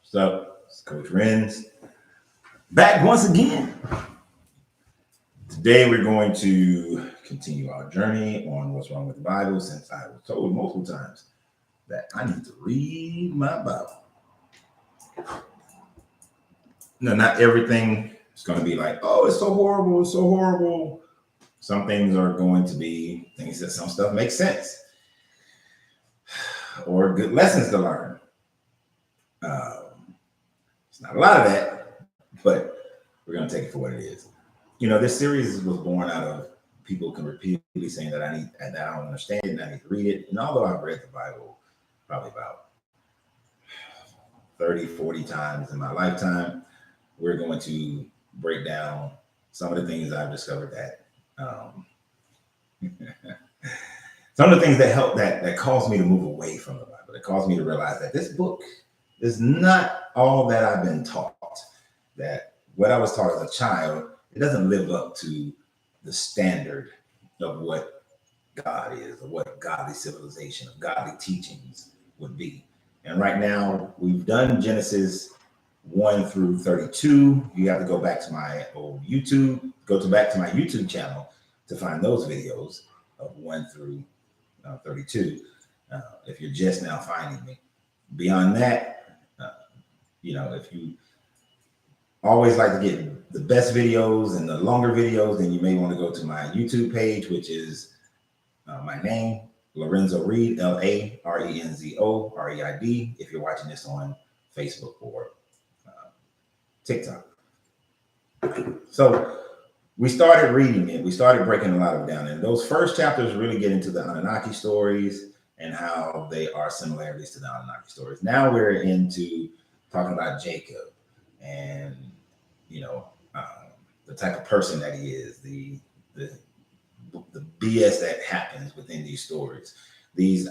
What's up? It's Coach Renz. Back once again. Today we're going to continue our journey on what's wrong with the Bible, since I was told multiple times that I need to read my Bible. No, not everything is going to be like, oh, it's so horrible, it's so horrible. Some things are going to be things that some stuff makes sense or good lessons to learn. It's not a lot of that, but we're going to take it for what it is. You know, this series was born out of people can repeatedly saying that I don't understand it, and I need to read it. And although I've read the Bible probably about 30, 40 times in my lifetime, we're going to break down some of the things I've discovered that some of the things that help that caused me to move away from the Bible, that caused me to realize that this book is not all that I've been taught, that what I was taught as a child, it doesn't live up to the standard of what God is, or what godly civilization, of godly teachings would be. And right now, we've done Genesis 1 through 32. You have to go back to my old YouTube, back to my YouTube channel to find those videos of 1 through 32. If you're just now finding me. Beyond that, if you always like to get the best videos and the longer videos, then you may want to go to my YouTube page, which is my name, Larenzo Reid, LaRenzoreid. If you're watching this on Facebook or TikTok. So we started reading it. We started breaking a lot of it down. And those first chapters really get into the Anunnaki stories and how they are similarities to the Anunnaki stories. Now we're into talking about Jacob and, the type of person that he is, the BS that happens within these stories, these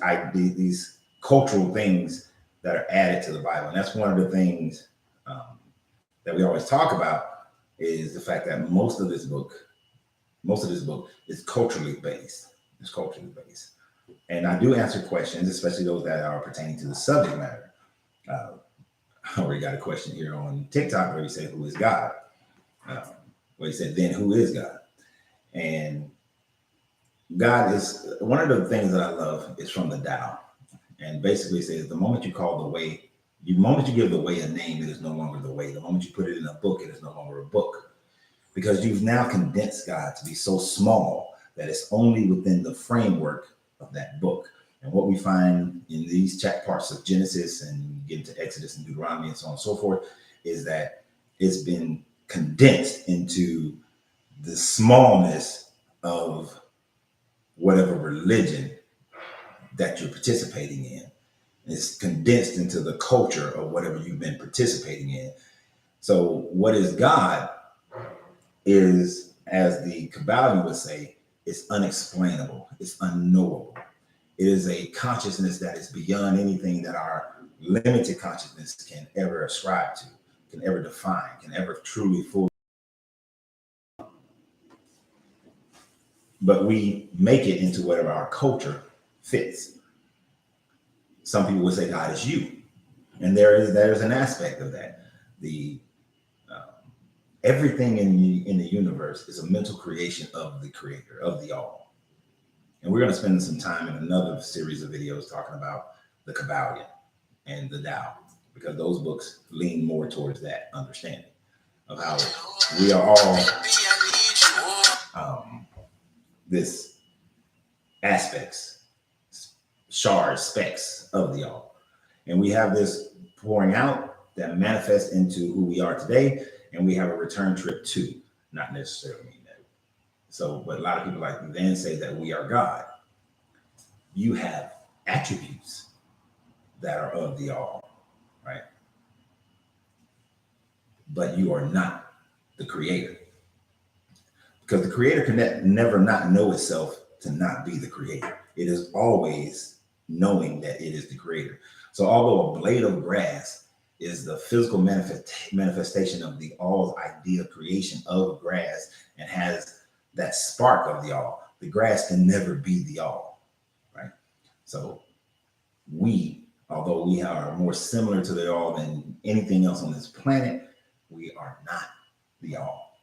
cultural things that are added to the Bible. And that's one of the things that we always talk about, is the fact that most of this book is culturally based. It's culturally based. And I do answer questions, especially those that are pertaining to the subject matter. I already got a question here on TikTok where you say, who is God? Where he said, then who is God? And God is, one of the things that I love is from the Tao. And basically says, the moment you call the way, the moment you give the way a name, it is no longer the way. The moment you put it in a book, it is no longer a book. Because you've now condensed God to be so small that it's only within the framework of that book. And what we find in these parts of Genesis and get into Exodus and Deuteronomy and so on and so forth is that it's been condensed into the smallness of whatever religion that you're participating in. It's condensed into the culture of whatever you've been participating in. So what is God is, as the Kabbalion would say, it's unexplainable, it's unknowable. It is a consciousness that is beyond anything that our limited consciousness can ever ascribe to, can ever define, can ever truly fully. But we make it into whatever our culture fits. Some people would say God is you, and there's an aspect of that. Everything in the universe is a mental creation of the Creator, of the All. And we're going to spend some time in another series of videos talking about the Kabbalion and the Tao, because those books lean more towards that understanding of how we are all this aspects, shards, specks of the All. And we have this pouring out that manifests into who we are today, and we have a return trip to, not necessarily mean that. So, but a lot of people like to then say that we are God. You have attributes that are of the All, right? But you are not the Creator. Because the Creator can never not know itself to not be the Creator. It is always knowing that it is the Creator. So although a blade of grass is the physical manifestation of the All's idea of creation of grass and has that spark of the All, the grass can never be the All, right? So we Although we are more similar to the all than anything else on this planet, we are not the all.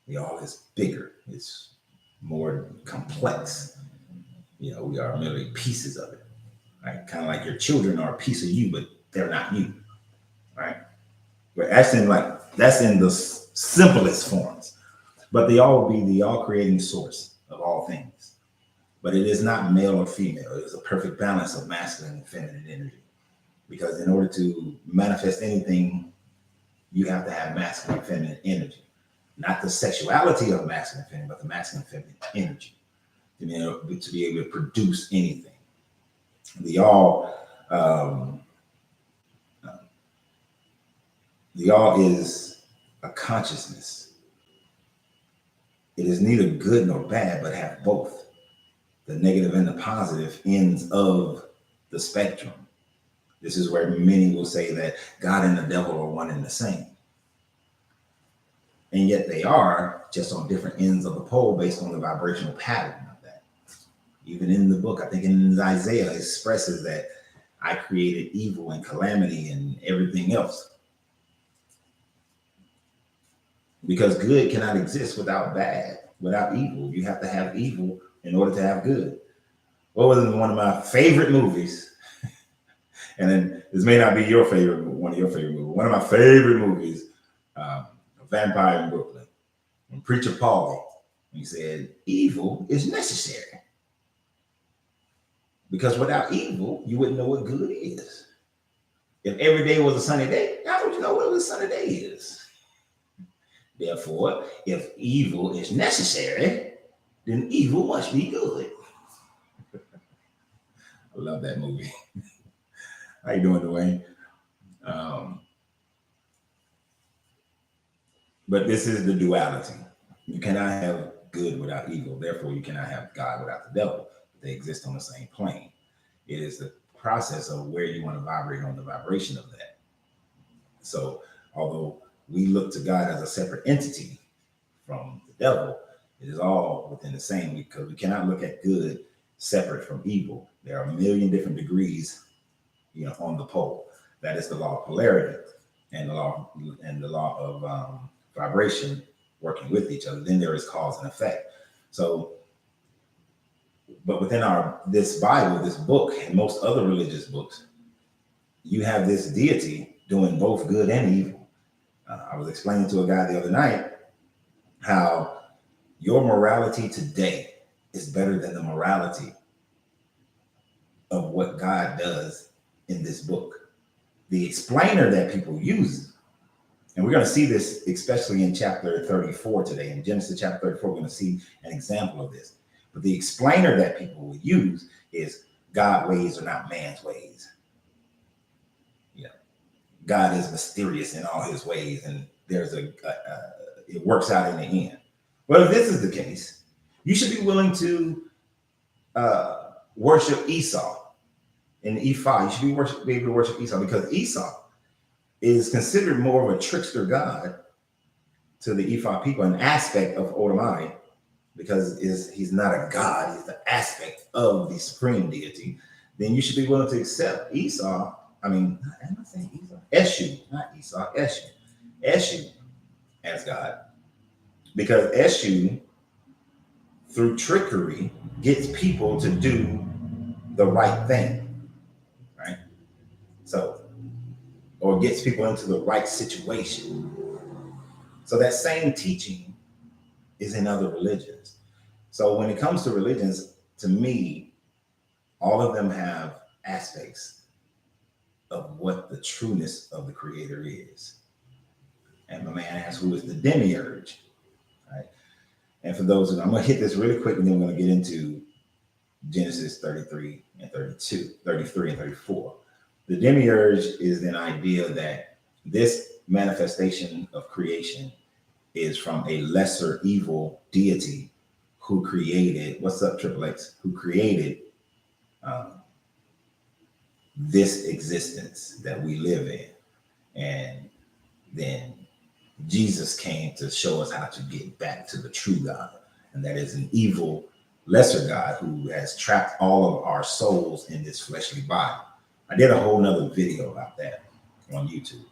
The all is bigger. It's more complex. We are merely pieces of it, right? Kind of like your children are a piece of you, but they're not you, right? But that's in the simplest forms. But they all be the all creating source of all things. But it is not male or female. It is a perfect balance of masculine and feminine energy. Because in order to manifest anything, you have to have masculine and feminine energy. Not the sexuality of masculine and feminine, but the masculine and feminine energy to be able to produce anything. The all is a consciousness. It is neither good nor bad, but have both the negative and the positive ends of the spectrum. This is where many will say that God and the devil are one and the same. And yet they are just on different ends of the pole based on the vibrational pattern of that. Even in the book, I think in Isaiah, it expresses that I created evil and calamity and everything else. Because good cannot exist without bad, without evil. You have to have evil in order to have good. What was one of my favorite movies? And then this may not be your favorite, one of your favorite movies. One of my favorite movies, Vampire in Brooklyn. When Preacher Paulie, he said, evil is necessary. Because without evil, you wouldn't know what good is. If every day was a sunny day, how would you know what a sunny day is? Therefore, if evil is necessary, then evil must be good. I love that movie. How you doing, Dwayne? But this is the duality. You cannot have good without evil. Therefore, you cannot have God without the devil. They exist on the same plane. It is the process of where you want to vibrate on the vibration of that. So, although we look to God as a separate entity from the devil, it is all within the same, because we cannot look at good separate from evil. There are a million different degrees, on the pole. That is the law of polarity and the law of vibration working with each other. Then there is cause and effect. So, but within this Bible, this book, and most other religious books, you have this deity doing both good and evil. I was explaining to a guy the other night how your morality today is better than the morality of what God does in this book. The explainer that people use, and we're going to see this especially in chapter 34 today. In Genesis chapter 34, we're going to see an example of this. But the explainer that people will use is God's ways are not man's ways. God is mysterious in all his ways, and there's it works out in the end. Well, if this is the case, you should be willing to worship Esau in Ephah. You should be able to worship Esau, because Esau is considered more of a trickster god to the Ephah people, an aspect of Odomai, because he's not a god, he's the aspect of the supreme deity. Then you should be willing to accept Esau. Am I saying Esau? Eshu, not Esau, Eshu. Eshu as God. Because Eshu, through trickery, gets people to do the right thing, right? So, or gets people into the right situation. So that same teaching is in other religions. So when it comes to religions, to me, all of them have aspects of what the trueness of the creator is. And my man asked, who is the demiurge? Right? And for those, I'm going to hit this really quick, and then we're going to get into Genesis 33 and 33 and 34. The demiurge is an idea that this manifestation of creation is from a lesser evil deity who created, what's up, Triple X, who created this existence that we live in. And then Jesus came to show us how to get back to the true God. And that is an evil, lesser God who has trapped all of our souls in this fleshly body. I did a whole nother video about that on YouTube,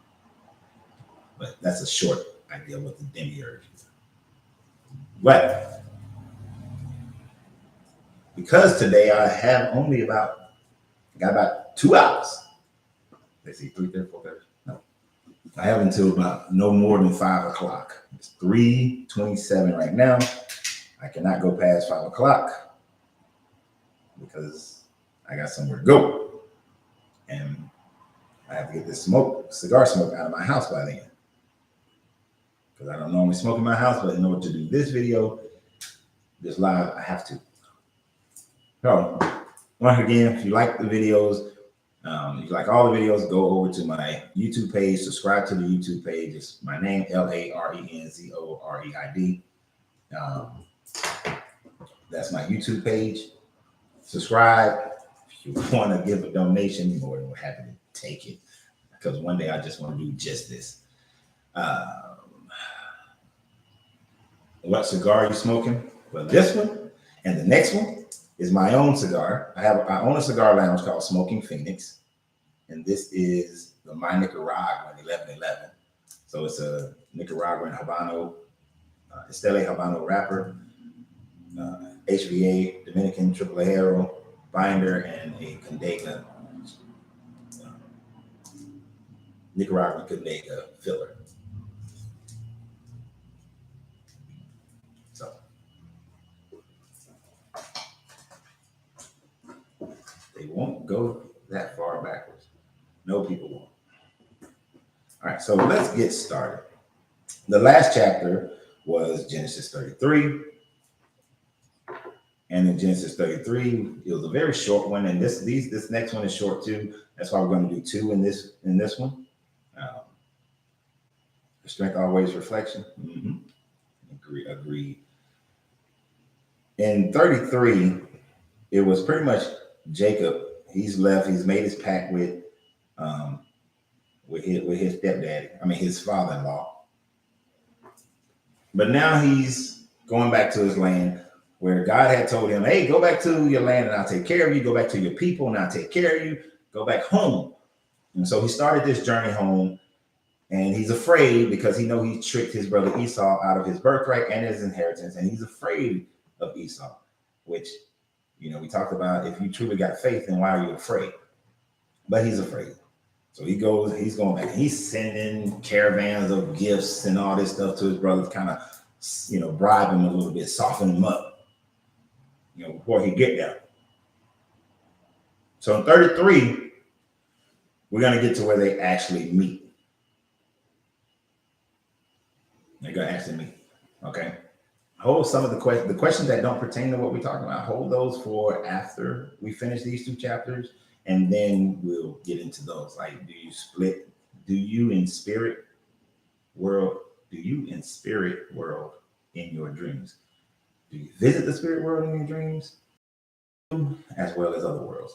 but that's a short idea what the demiurge is. But because today I have only got about 2 hours. Let's see, 3:30, 4:30. No, I have until about no more than 5 o'clock. It's 3:27 right now. I cannot go past 5 o'clock because I got somewhere to go. And I have to get this cigar smoke out of my house by then. Because I don't normally smoke in my house, but in order to do this video, this live, I have to. So, once again, if you like the videos, if you like all the videos, go over to my YouTube page, subscribe to the YouTube page. It's my name, Larenzoreid. That's my YouTube page. Subscribe. If you want to give a donation, you're more than happy to take it. Because one day I just want to do just this. What cigar are you smoking? Well, this one and the next one is my own cigar. I own a cigar lounge called Smoking Phoenix. And this is the My Nicaraguan 1111. So it's a Nicaraguan Habano, Estelle Habano wrapper, HVA, Dominican Triple Ajero, binder, and a Condega, Nicaraguan Condega filler. So they won't go that far backwards. No, people won't. All right, so let's get started. The last chapter was Genesis 33. And in Genesis 33, it was a very short one. And this next one is short too. That's why we're going to do 2 in this one. The strength always reflection. Agreed. In 33, it was pretty much Jacob. He's left. He's made his pact with his stepdaddy. I mean, his father-in-law. But now he's going back to his land where God had told him, hey, go back to your land and I'll take care of you. Go back to your people and I'll take care of you. Go back home. And so he started this journey home, and he's afraid because he knows he tricked his brother Esau out of his birthright and his inheritance. And he's afraid of Esau, which, we talked about, if you truly got faith, then why are you afraid? But he's afraid. So he's going back. He's sending caravans of gifts and all this stuff to his brothers, kind of, bribe him a little bit, soften him up, before he get there. So in 33, we're going to get to where they actually meet. They're going to actually meet. Okay. Hold some of the questions that don't pertain to what we're talking about. Hold those for after we finish these 2 chapters, and then we'll get into those. Like, do you in spirit world in your dreams? Do you visit the spirit world in your dreams, as well as other worlds?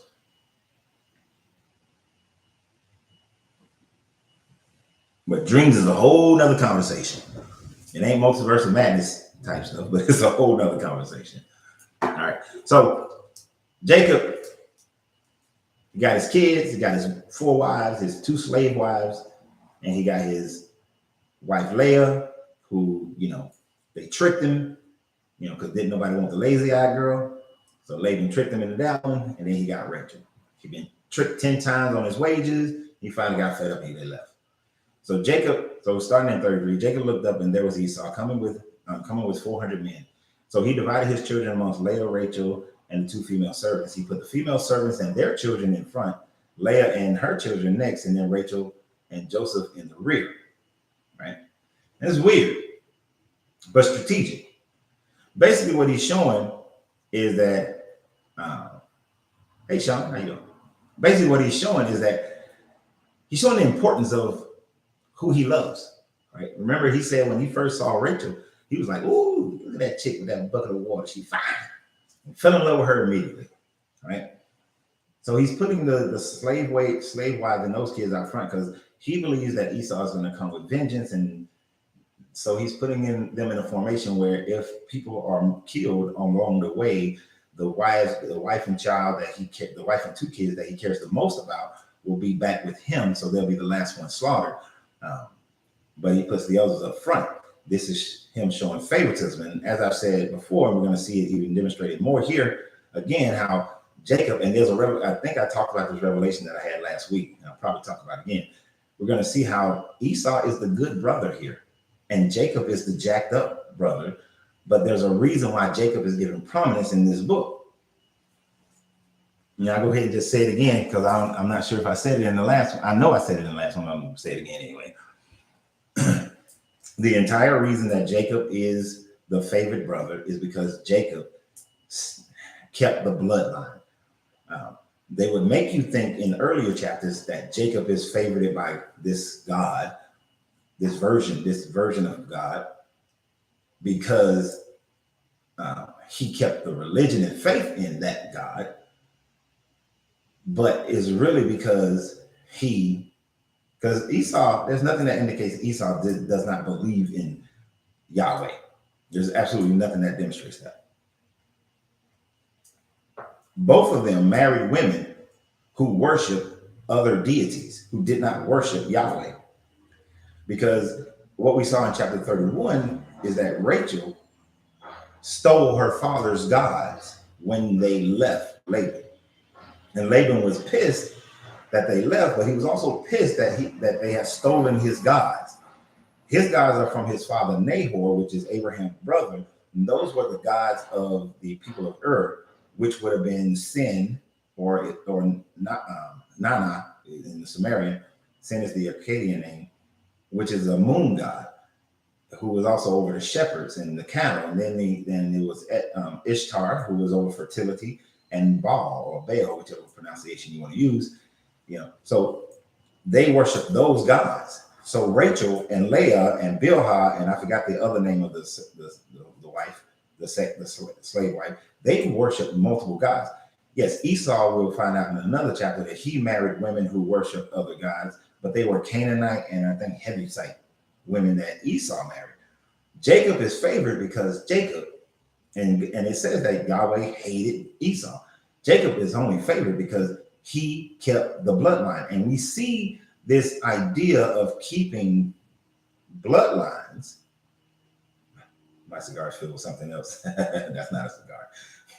But dreams is a whole nother conversation. It ain't multiverse of madness type stuff, but it's a whole nother conversation. All right. So Jacob, he got his kids, he got his 4 wives, his 2 slave wives, and he got his wife Leah, who, they tricked him, because didn't nobody want the lazy-eyed girl. So Laban tricked him into that one, and then he got Rachel. He'd been tricked 10 times on his wages. He finally got fed up and they left. So starting in 33, Jacob looked up, and there was Esau coming with 400 men. So he divided his children amongst Leah, Rachel, and the 2 female servants. He put the female servants and their children in front, Leah and her children next, and then Rachel and Joseph in the rear. Right? And it's weird, but strategic. Basically, what he's showing is that, hey, Sean, how you doing? Basically, what he's showing is that he's showing the importance of who he loves, right? Remember, he said when he first saw Rachel, he was like, ooh, look at that chick with that bucket of water. She's fine. And fell in love with her immediately, right? So he's putting the slave wives and those kids out front because he believes that Esau is going to come with vengeance. And so he's putting them in a formation where if people are killed along the way, the wife and 2 kids that he cares the most about will be back with him, so they'll be the last one slaughtered. But he puts the others up front. This is him showing favoritism. And as I've said before, we're going to see it even demonstrated more here again, how Jacob, and there's I think I talked about this revelation that I had last week, and I'll probably talk about it again. We're going to see how Esau is the good brother here, and Jacob is the jacked up brother. But there's a reason why Jacob is given prominence in this book. I'll go ahead and just say it again, because I'm not sure if I said it in the last one. I know I said it in the last one. I'm going to say it again anyway. The entire reason that Jacob is the favorite brother is because Jacob kept the bloodline. They would make you think in earlier chapters that Jacob is favored by this God, this version of God, because he kept the religion and faith in that God, but is really because Esau, there's nothing that indicates Esau does not believe in Yahweh. There's absolutely nothing that demonstrates that. Both of them married women who worship other deities, who did not worship Yahweh. Because what we saw in chapter 31 is that Rachel stole her father's gods when they left Laban. And Laban was pissed that they left, but he was also pissed that they had stolen his gods. His gods are from his father Nahor, which is Abraham's brother. And those were the gods of the people of Ur, which would have been Sin or Nana in the Sumerian. Sin is the Akkadian name, which is a moon god, who was also over the shepherds and the cattle. And then it was Ishtar, who was over fertility, and Baal or Baal, whichever pronunciation you want to use. So they worship those gods. So Rachel and Leah and Bilhah, and I forgot the other name of the wife, the slave wife, they worship multiple gods. Yes, Esau, we'll find out in another chapter that he married women who worship other gods, but they were Canaanite and I think Hevite women that Esau married. Jacob is favored because Jacob, and it says that Yahweh hated Esau. Jacob is only favored because he kept the bloodline. And we see this idea of keeping bloodlines. My cigar is filled with something else. That's not a cigar.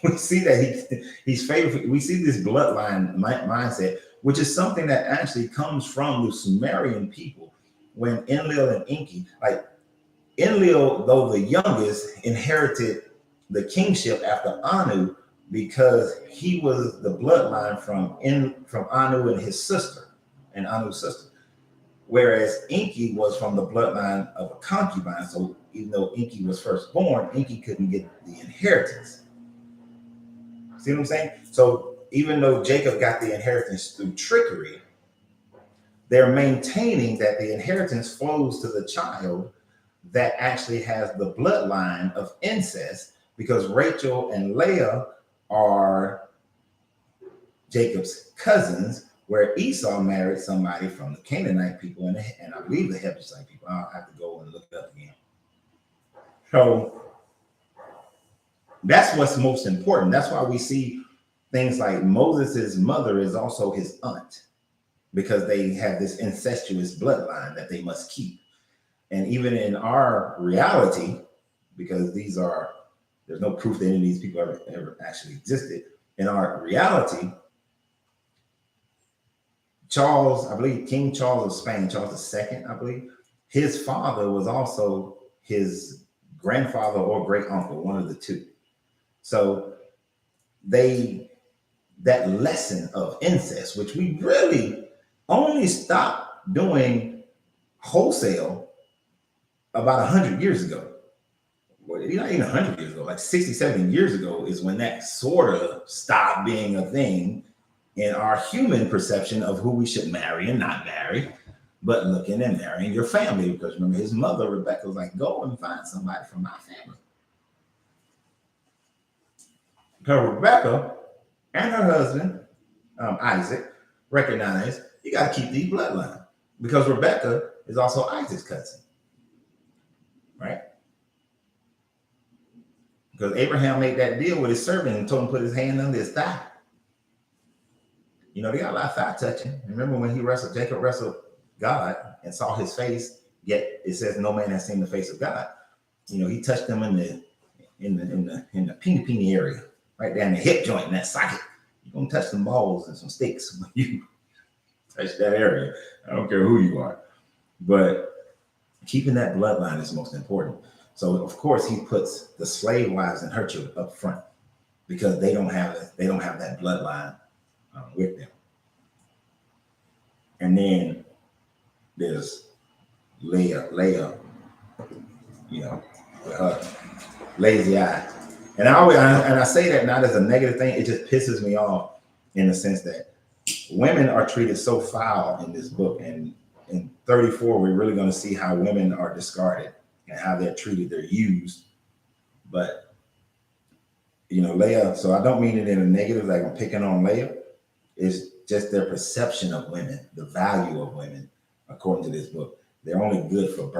We see that he's favored. We see this bloodline mindset, which is something that actually comes from the Sumerian people. When Enlil and Enki, like Enlil, though the youngest, inherited the kingship after Anu because he was the bloodline from Anu and his sister, and Anu's sister. Whereas Enki was from the bloodline of a concubine. So even though Enki was first born, Enki couldn't get the inheritance. See what I'm saying? So even though Jacob got the inheritance through trickery, they're maintaining that the inheritance flows to the child that actually has the bloodline of incest, because Rachel and Leah are Jacob's cousins, where Esau married somebody from the Canaanite people and I believe the Hevite people. I'll have to go and look it up again. So that's what's most important. That's why we see things like Moses' mother is also his aunt, because they have this incestuous bloodline that they must keep. And even in our reality, because there's no proof that any of these people ever actually existed. In our reality, Charles, I believe King Charles of Spain, Charles II, I believe, his father was also his grandfather or great uncle, one of the two. So that lesson of incest, which we really only stopped doing wholesale about 100 years ago. Well, not even 100 years ago, like 60, 70 years ago is when that sort of stopped being a thing in our human perception of who we should marry and not marry, but looking and marrying your family. Because remember, his mother, Rebecca, was like, go and find somebody from my family. Because Rebecca and her husband, Isaac, recognized you got to keep these bloodlines, because Rebecca is also Isaac's cousin, right? Because Abraham made that deal with his servant and told him to put his hand under his thigh. They got a lot of thigh touching. Remember when Jacob wrestled God and saw his face, yet it says no man has seen the face of God. He touched them in the peeny area, right down the hip joint in that socket. You're gonna touch some balls and some sticks when you touch that area. I don't care who you are. But keeping that bloodline is most important. So of course he puts the slave wives and her children up front because they don't have that bloodline with them. And then there's Leah, with her lazy eye. And I say that not as a negative thing. It just pisses me off in the sense that women are treated so foul in this book. And in 34, we're really going to see how women are discarded and how they're treated. They're used. But, Leah, so I don't mean it in a negative, like I'm picking on Leah. It's just their perception of women, the value of women, according to this book. They're only good for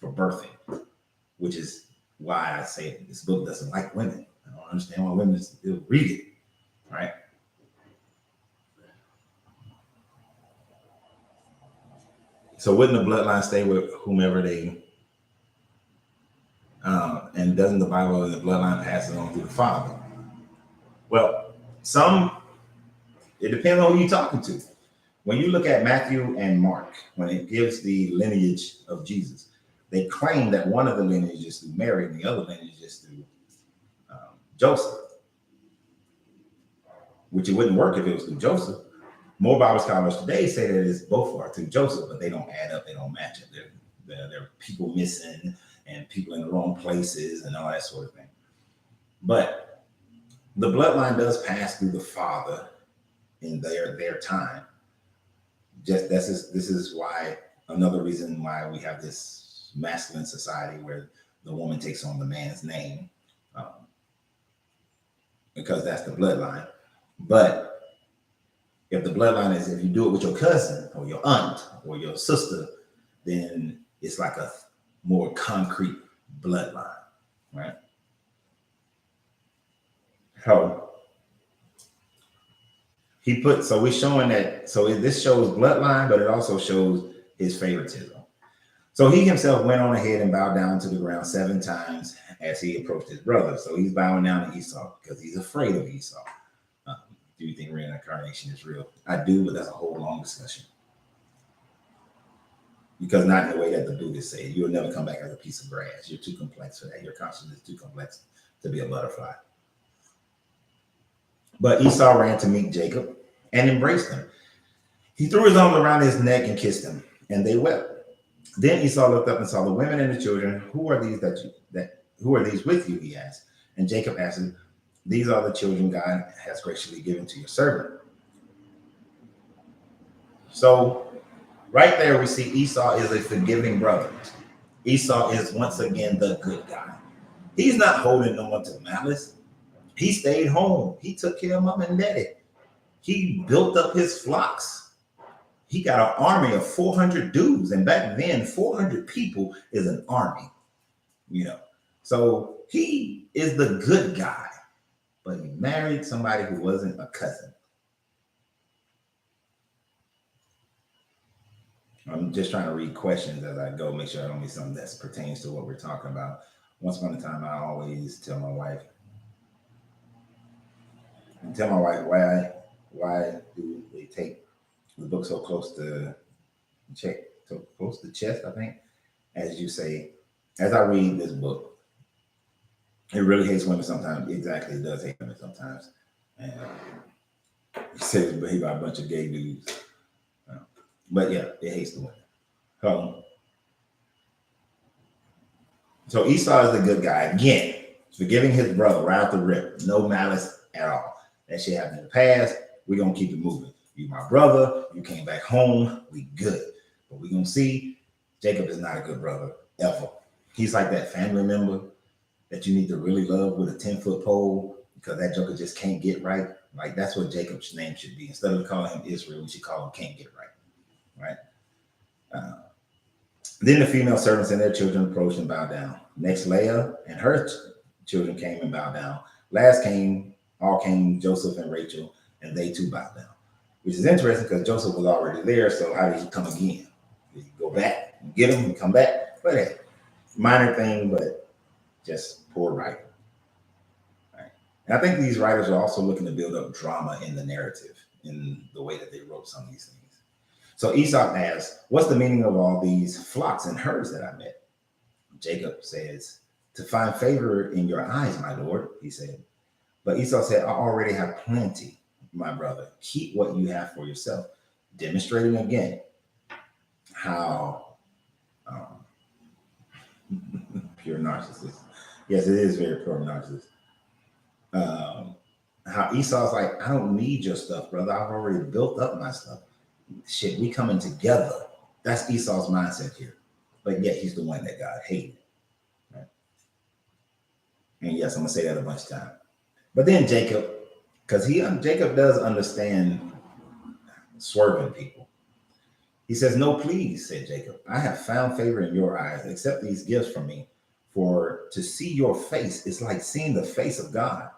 birthing, which is why I say this book doesn't like women. I don't understand why women still read it, right? So wouldn't the bloodline stay with whomever they, and doesn't the Bible and the bloodline pass it on to the father? Well, it depends on who you're talking to. When you look at Matthew and Mark, when it gives the lineage of Jesus, they claim that one of the lineages through Mary and the other lineage is through Joseph, which it wouldn't work if it was through Joseph. More Bible scholars today say that it's both are through Joseph, but they don't add up, they don't match up. There are people missing and people in the wrong places and all that sort of thing. But the bloodline does pass through the father in their time. This is why another reason why we have this masculine society where the woman takes on the man's name, because that's the bloodline. But if the bloodline is, if you do it with your cousin or your aunt or your sister, then it's like a more concrete bloodline, right? So we're showing that, this shows bloodline, but it also shows his favoritism. So he himself went on ahead and bowed down to the ground 7 times as he approached his brother. So he's bowing down to Esau because he's afraid of Esau. Do you think reincarnation is real? I do, but that's a whole long discussion. Because not in the way that the Buddhists say. You'll never come back as a piece of grass. You're too complex for that. Your consciousness is too complex to be a butterfly. But Esau ran to meet Jacob and embraced him. He threw his arms around his neck and kissed him, and they wept. Then Esau looked up and saw the women and the children. Who are these who are these with you? He asked. And Jacob answered, these are the children God has graciously given to your servant. So right there we see Esau is a forgiving brother. Esau is once again the good guy. He's not holding no one to malice. He stayed home. He took care of mom and daddy. He built up his flocks. He got an army of 400 dudes. And back then, 400 people is an army, So he is the good guy, but he married somebody who wasn't a cousin. I'm just trying to read questions as I go, make sure I don't miss something that pertains to what we're talking about. Once upon a time, I always tell my wife, why do they take the book so close to chest, I think, as you say, as I read this book, it really hates women sometimes. Exactly, it does hate women sometimes. And he says it's made by a bunch of gay dudes. But yeah, it hates the women. So Esau is the good guy. Again, forgiving his brother right off the rip. No malice at all. That shit happened in the past. We're going to keep it moving. You my brother. You came back home. We good. But we're going to see Jacob is not a good brother ever. He's like that family member that you need to really love with a 10-foot pole because that joker just can't get right. Like that's what Jacob's name should be. Instead of calling him Israel, we should call him can't get right. Then the female servants and their children approached and bowed down. Next, Leah and her children came and bowed down. Last all came Joseph and Rachel, and they too bowed down. which is interesting because Joseph was already there. So how did he come again? Did he go back and get him and come back? But hey, minor thing, but just poor writing. Right? And I think these writers are also looking to build up drama in the narrative in the way that they wrote some of these things. So Esau asks, what's the meaning of all these flocks and herds that I met? Jacob says, to find favor in your eyes, my lord, he said. But Esau said, I already have plenty, my brother. Keep what you have for yourself. Demonstrating again how pure narcissist. Yes, it is very pure narcissist. How Esau's like, I don't need your stuff, brother. I've already built up my stuff. Shit, we coming together. That's Esau's mindset here. But yet he's the one that God hated. Right? And yes, I'm gonna say that a bunch of times. But then Jacob, because Jacob does understand swerving people. He says, no, please, said Jacob. I have found favor in your eyes. Accept these gifts from me. For to see your face is like seeing the face of God.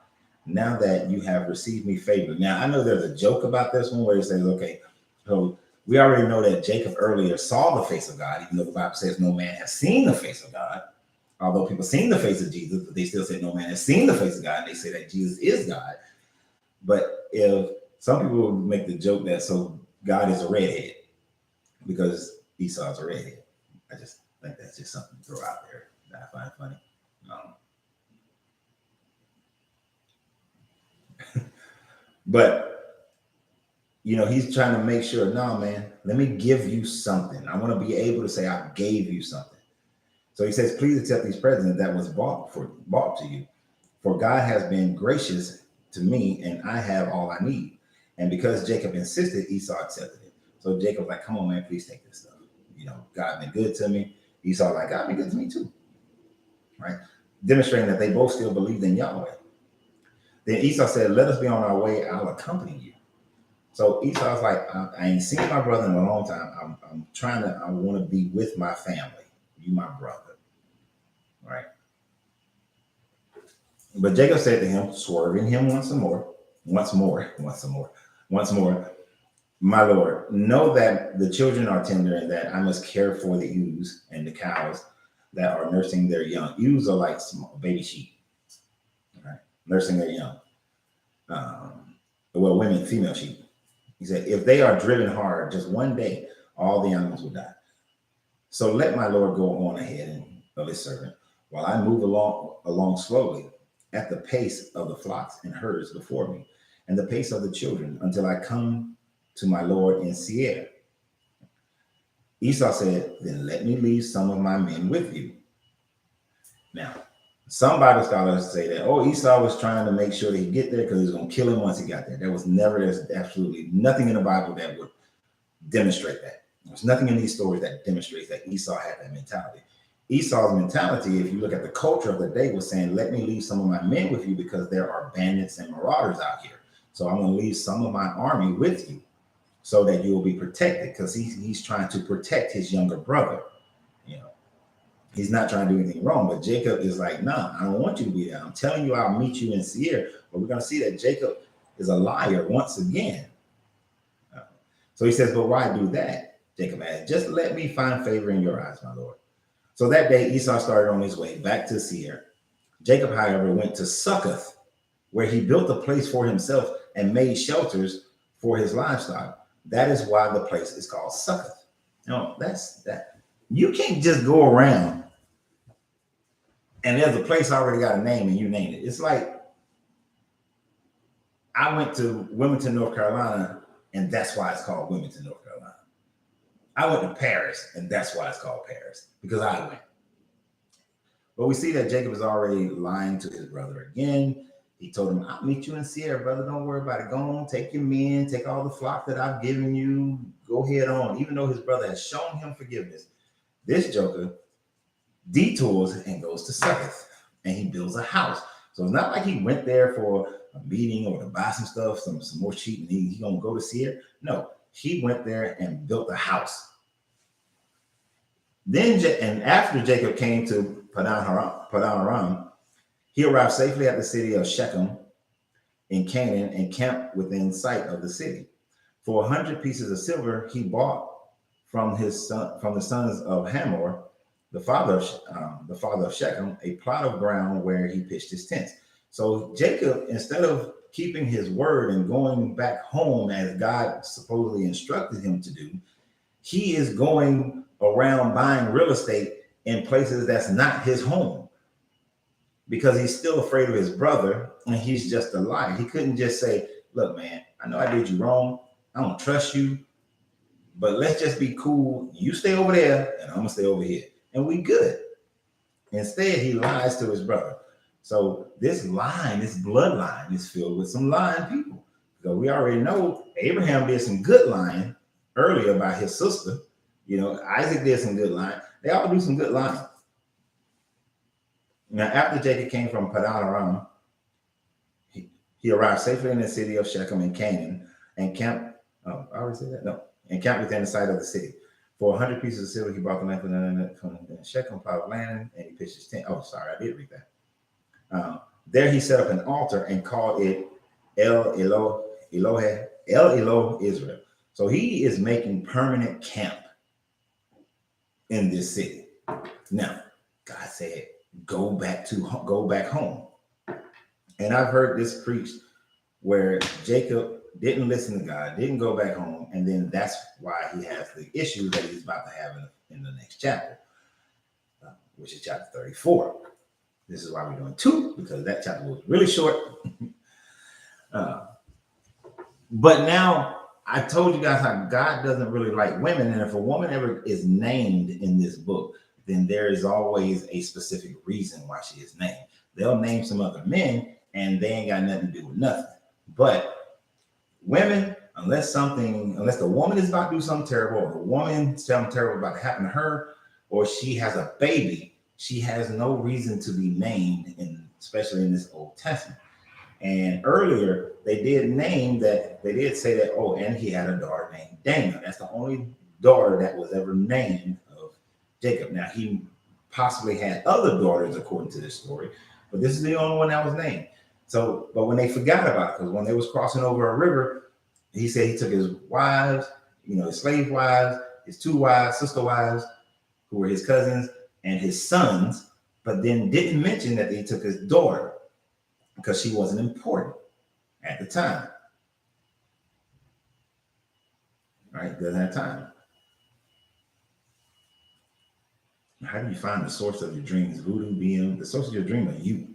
Now that you have received me favor. Now, I know there's a joke about this one where it says, okay, so we already know that Jacob earlier saw the face of God, even though the Bible says no man has seen the face of God. Although people seen the face of Jesus, but they still say no man has seen the face of God. And they say that Jesus is God. But if some people make the joke that so God is a redhead because Esau's a redhead. I just think that's just something to throw out there that I find funny. But, you know, he's trying to make sure, no, man, let me give you something. I want to be able to say I gave you something. So he says, please accept these presents that was bought to you. For God has been gracious to me and I have all I need. And because Jacob insisted, Esau accepted it. So Jacob's like, come on, man, please take this stuff. You know, God been good to me. Esau like, God been good to me too. Right? Demonstrating that they both still believed in Yahweh. Then Esau said, let us be on our way. I'll accompany you. So Esau's like, I ain't seen my brother in a long time. I want to be with my family. You my brother. Right? But Jacob said to him, swerving him once more, my Lord, know that the children are tender and that I must care for the ewes and the cows that are nursing their young. Ewes are like small baby sheep, right? Nursing their young. Female sheep. He said, if they are driven hard, just one day, all the animals will die. So let my Lord go on ahead of his servant while I move along slowly at the pace of the flocks and herds before me and the pace of the children until I come to my Lord in Seir. Esau said, then let me leave some of my men with you. Now, some Bible scholars say that, Esau was trying to make sure that he get there because he was going to kill him once he got there. There's absolutely nothing in the Bible that would demonstrate that. There's nothing in these stories that demonstrates that Esau had that mentality. Esau's mentality, if you look at the culture of the day, was saying, let me leave some of my men with you because there are bandits and marauders out here. So I'm going to leave some of my army with you so that you will be protected, because he's trying to protect his younger brother. You know, he's not trying to do anything wrong, but Jacob is like, nah, I don't want you to be there. I'm telling you, I'll meet you in Seir. But we're going to see that Jacob is a liar once again. So he says, but why do that? Jacob asked, just let me find favor in your eyes, my Lord. So that day Esau started on his way back to Seir. Jacob, however, went to Succoth, where he built a place for himself and made shelters for his livestock. That is why the place is called Succoth. No, that's that. You can't just go around and there's a place already got a name and you name it. It's like I went to Wilmington, North Carolina, and that's why it's called Wilmington, North Carolina. I went to Paris, and that's why it's called Paris, because I went. But we see that Jacob is already lying to his brother again. He told him, I'll meet you in Seir, brother. Don't worry about it. Go on, take your men, take all the flock that I've given you. Go ahead on. Even though his brother has shown him forgiveness, this joker detours and goes to Succoth, and he builds a house. So it's not like he went there for a meeting or to buy some stuff, some more sheep, and he gonna go to Seir. No, he went there and built a house. Then, and after Jacob came to Padan Aram, he arrived safely at the city of Shechem in Canaan and camped within sight of the city. For 100 pieces of silver, he bought from his son, from the sons of Hamor, the father of Shechem, a plot of ground where he pitched his tents. So Jacob, instead of keeping his word and going back home as God supposedly instructed him to do, he is going around buying real estate in places that's not his home because he's still afraid of his brother and he's just a liar. He couldn't just say, look, man, I know I did you wrong. I don't trust you, but let's just be cool. You stay over there and I'm gonna stay over here. And we good. Instead, he lies to his brother. So this line, this bloodline is filled with some lying people. Because we already know Abraham did some good lying earlier about his sister. You know, Isaac did some good lying. They all do some good lying. Now, after Jacob came from Padan Aram, he arrived safely in the city of Shechem in Canaan and camped. Oh, I already said that? No. And camped within the site of the city. For 100 pieces of silver, he bought the land from Shechem, plot of land, and he pitched his tent. Oh, sorry, I did read that. There he set up an altar and called it El Elohe Israel. So he is making permanent camp in this city. Now, God said, go back home. And I've heard this preached where Jacob didn't listen to God, didn't go back home, and then that's why he has the issue that he's about to have in the next chapter, which is chapter 34. This is why we're doing 2, because that chapter was really short. But now I told you guys how God doesn't really like women, and if a woman ever is named in this book, then there is always a specific reason why she is named. They'll name some other men, and they ain't got nothing to do with nothing. But women, unless the woman is about to do something terrible, or the woman something terrible about to happen to her, or she has a baby, she has no reason to be named, especially in this Old Testament. And earlier, they did say that, oh, and he had a daughter named Dana. That's the only daughter that was ever named of Jacob. Now, he possibly had other daughters, according to this story, but this is the only one that was named. So, but when they forgot about it, because when they was crossing over a river, he said he took his wives, his slave wives, his 2 wives, sister wives, who were his cousins, and his sons, but then didn't mention that he took his daughter because she wasn't important at the time. Right? Doesn't have time. How do you find the source of your dreams? Voodoo, BM, the source of your dream are you.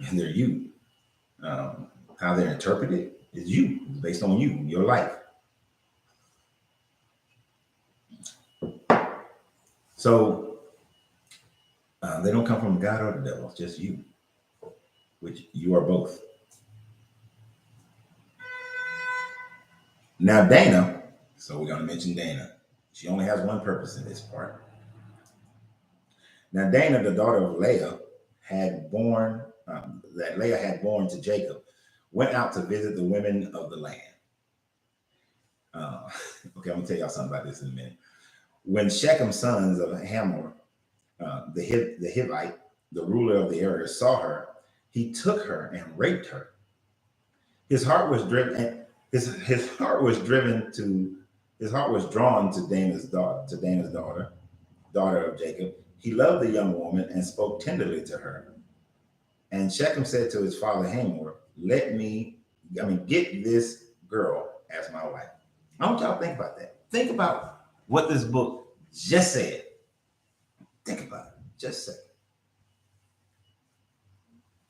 And they're you. How they're interpreted is you. It's based on you, your life. So they don't come from God or the devil, it's just you, which you are both. Now Dana, so we're going to mention Dana. She only has one purpose in this part. Now Dana, the daughter of Leah, that Leah had born to Jacob, went out to visit the women of the land. Okay, I'm gonna tell y'all something about this in a minute. When Shechem's sons of Hamor, the Hivite, the ruler of the area, saw her, he took her and raped her. His heart was driven. His heart was drawn to Dana's daughter of Jacob. He loved the young woman and spoke tenderly to her. And Shechem said to his father Hamor, get this girl as my wife. I want y'all to think about that. Think about what this book just said. Think about it. Just say.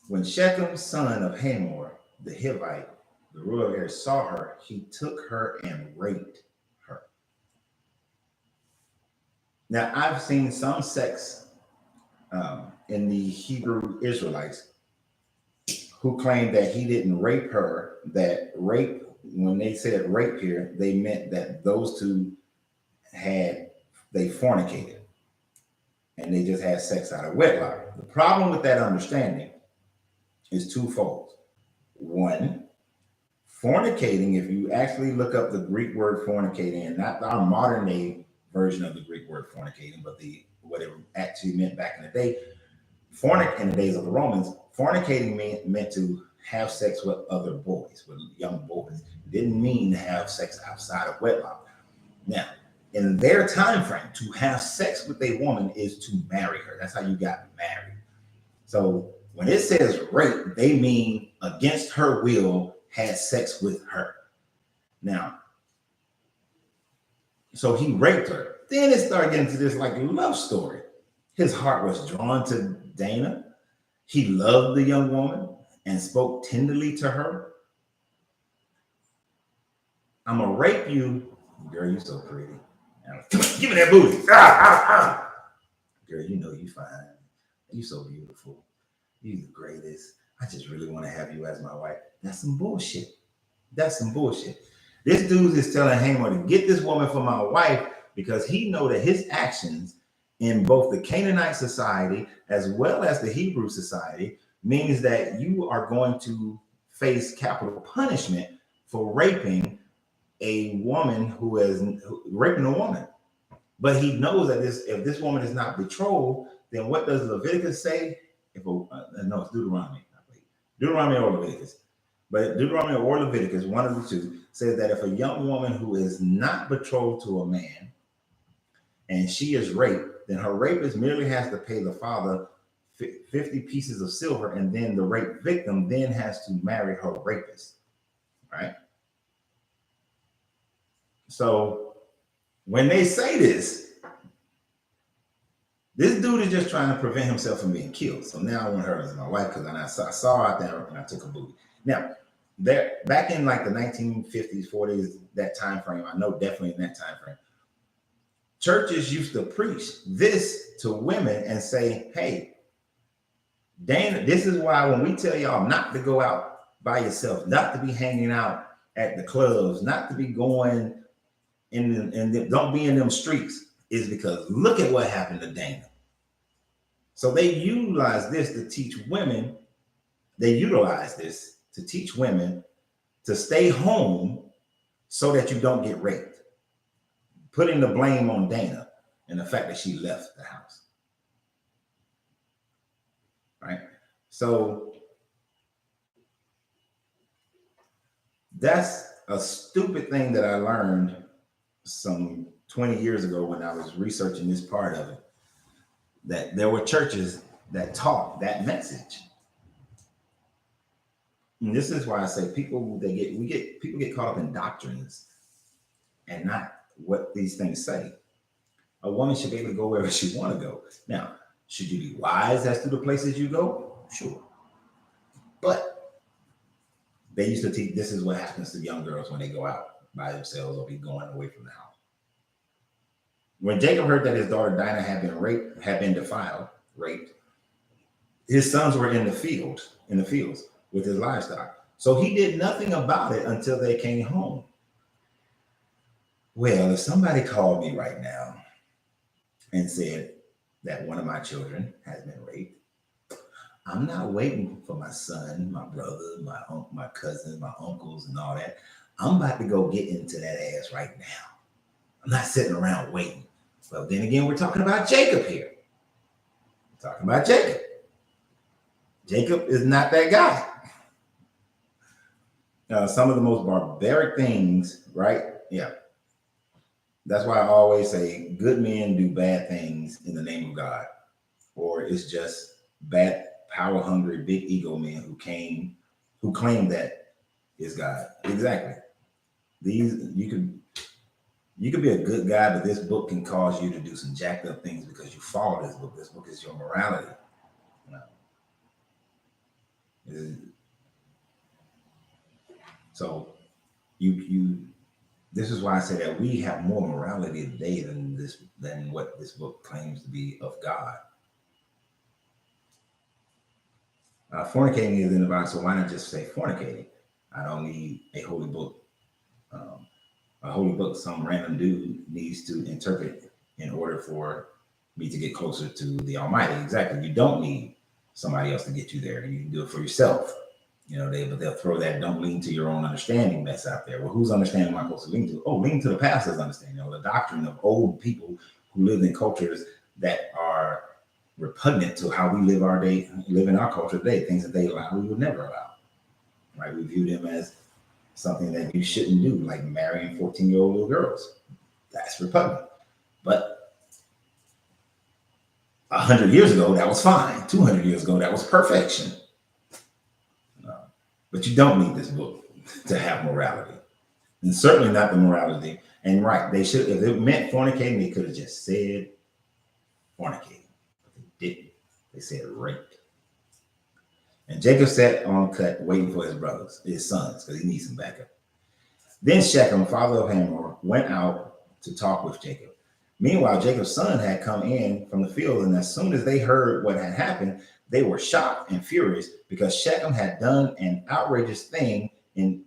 When Shechem's son of Hamor, the Hivite, the ruler of area, saw her, he took her and raped her. Now, I've seen some sects in the Hebrew Israelites who claim that he didn't rape her, that rape, when they said rape here, they meant that those two they fornicated and they just had sex out of wedlock. The problem with that understanding is twofold. One, fornicating, if you actually look up the Greek word fornicating, and not our modern day version of the Greek word fornicating, but what it actually meant back in the day, in the days of the Romans, fornicating meant to have sex with other boys, with young boys. It didn't mean to have sex outside of wedlock. Now, in their time frame, to have sex with a woman is to marry her. That's how you got married. So when it says rape, they mean against her will had sex with her. Now, so he raped her. Then it started getting to this like love story. His heart was drawn to Dana. He loved the young woman and spoke tenderly to her. I'm gonna rape you, girl. You so pretty. Give me that booty. Girl, you know you fine. You so beautiful. You the greatest. I just really want to have you as my wife. That's some bullshit. That's some bullshit. This dude is telling Haman to get this woman for my wife because he know that his actions in both the Canaanite society as well as the Hebrew society means that you are going to face capital punishment for raping a woman raping a woman. But he knows that if this woman is not betrothed, then what does Leviticus say? No, it's Deuteronomy. Deuteronomy or Leviticus. But Deuteronomy or Leviticus, one of the two, says that if a young woman who is not betrothed to a man and she is raped, then her rapist merely has to pay the father 50 pieces of silver, and then the rape victim then has to marry her rapist, right? So when they say this dude is just trying to prevent himself from being killed. So now I want her as my wife because I saw her out there and I took a booty. Now, back in like the 1950s, 40s, that time frame, I know definitely in that time frame, churches used to preach this to women and say, hey, Dana, this is why when we tell y'all not to go out by yourself, not to be hanging out at the clubs, not to be going and don't be in them streets, is because look at what happened to Dana. So they utilize this to teach women. They utilize this to teach women to stay home so that you don't get raped, putting the blame on Dana and the fact that she left the house. Right? So that's a stupid thing that I learned some 20 years ago when I was researching this part of it, that there were churches that taught that message. And this is why I say people get caught up in doctrines and not what these things say. A woman should be able to go wherever she want to go. Now, should you be wise as to the places you go? Sure. But they used to teach this is what happens to young girls when they go out by themselves or be going away from the house. When Jacob heard that his daughter Dinah had been defiled, raped, his sons were in the fields with his livestock. So he did nothing about it until they came home. Well, if somebody called me right now and said that one of my children has been raped, I'm not waiting for my son, my brother, my cousin, my uncles, and all that. I'm about to go get into that ass right now. I'm not sitting around waiting. But then again, we're talking about Jacob here. We're talking about Jacob. Jacob is not that guy. Some of the most barbaric things, right? Yeah. That's why I always say good men do bad things in the name of God. Or it's just bad, power-hungry, big ego men who claim that is God. Exactly. You could be a good guy, but this book can cause you to do some jacked up things because you follow this book. This book is your morality. So this is why I say that we have more morality today than what this book claims to be of God. Fornicating is in the Bible, so why not just say fornicating? I don't need a holy book. A holy book some random dude needs to interpret in order for me to get closer to the Almighty. Exactly. You don't need somebody else to get you there. You can do it for yourself. But they'll throw that "don't lean to your own understanding" mess out there. Well, whose understanding am I supposed to lean to? Oh, lean to the pastor's understanding, the doctrine of old people who lived in cultures that are repugnant to how we live in our culture today, things that they allow, we would never allow. right? We view them as something that you shouldn't do, like marrying 14-year-old little girls. That's repugnant. But 100 years ago, that was fine. 200 years ago, that was perfection. But you don't need this book to have morality. And certainly not the morality. And right, they should, if it meant fornicating, they could have just said fornicating. But they didn't. They said raped. And Jacob sat on cut waiting for his brothers, his sons, because he needs some backup. Then Shechem, father of Hamor, went out to talk with Jacob. Meanwhile, Jacob's son had come in from the field, and as soon as they heard what had happened, they were shocked and furious because Shechem had done an outrageous thing in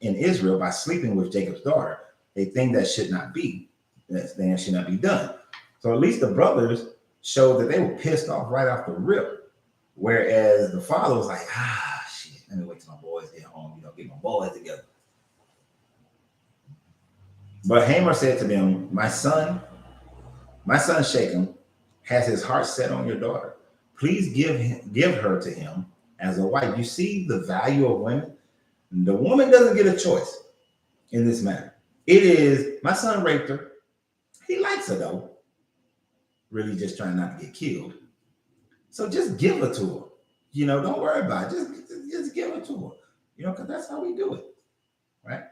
Israel by sleeping with Jacob's daughter, a thing that should not be, that should not be done. So at least the brothers showed that they were pissed off right off the rip, whereas the father was like, shit, let me wait till my boys get home, get my boys together. But Hamor said to them, my son Shechem has his heart set on your daughter. Please give her to him as a wife. You see the value of women? The woman doesn't get a choice in this matter. It is, my son raped her. He likes her though. Really just trying not to get killed. So just give her to her. Don't worry about it. Just give her to her. Because that's how we do it. Right?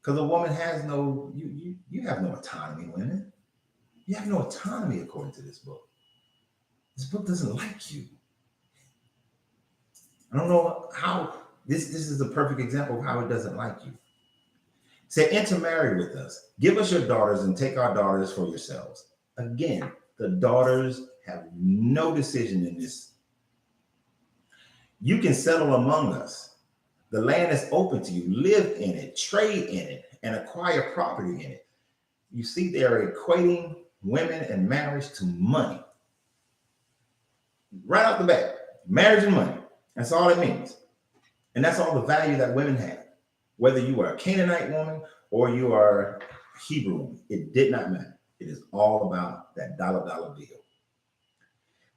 Because a woman has no, you have no autonomy, women. You have no autonomy according to this book. This book doesn't like you. I don't know how, this is a perfect example of how it doesn't like you. Say, intermarry with us. Give us your daughters and take our daughters for yourselves. Again, the daughters have no decision in this. You can settle among us. The land is open to you. Live in it, trade in it, and acquire property in it. You see, they're equating women and marriage to money. Right off the bat, marriage and money. That's all it means. And that's all the value that women have. Whether you are a Canaanite woman or you are a Hebrew woman, it did not matter. It is all about that dollar bill.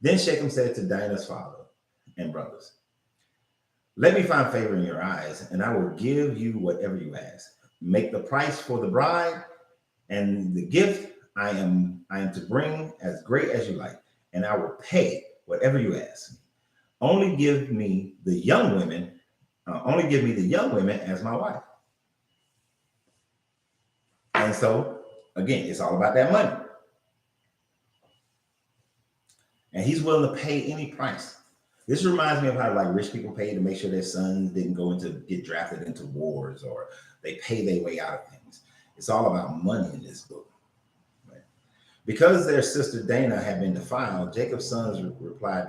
Then Shechem said to Dinah's father and brothers, let me find favor in your eyes, and I will give you whatever you ask. Make the price for the bride and the gift I am to bring as great as you like, and I will pay whatever you ask. Only give me the young women as my wife. And so, again, it's all about that money. And he's willing to pay any price. This reminds me of how rich people pay to make sure their sons didn't get drafted into wars, or they pay their way out of things. It's all about money in this book. Right? Because their sister Dana had been defiled, Jacob's sons replied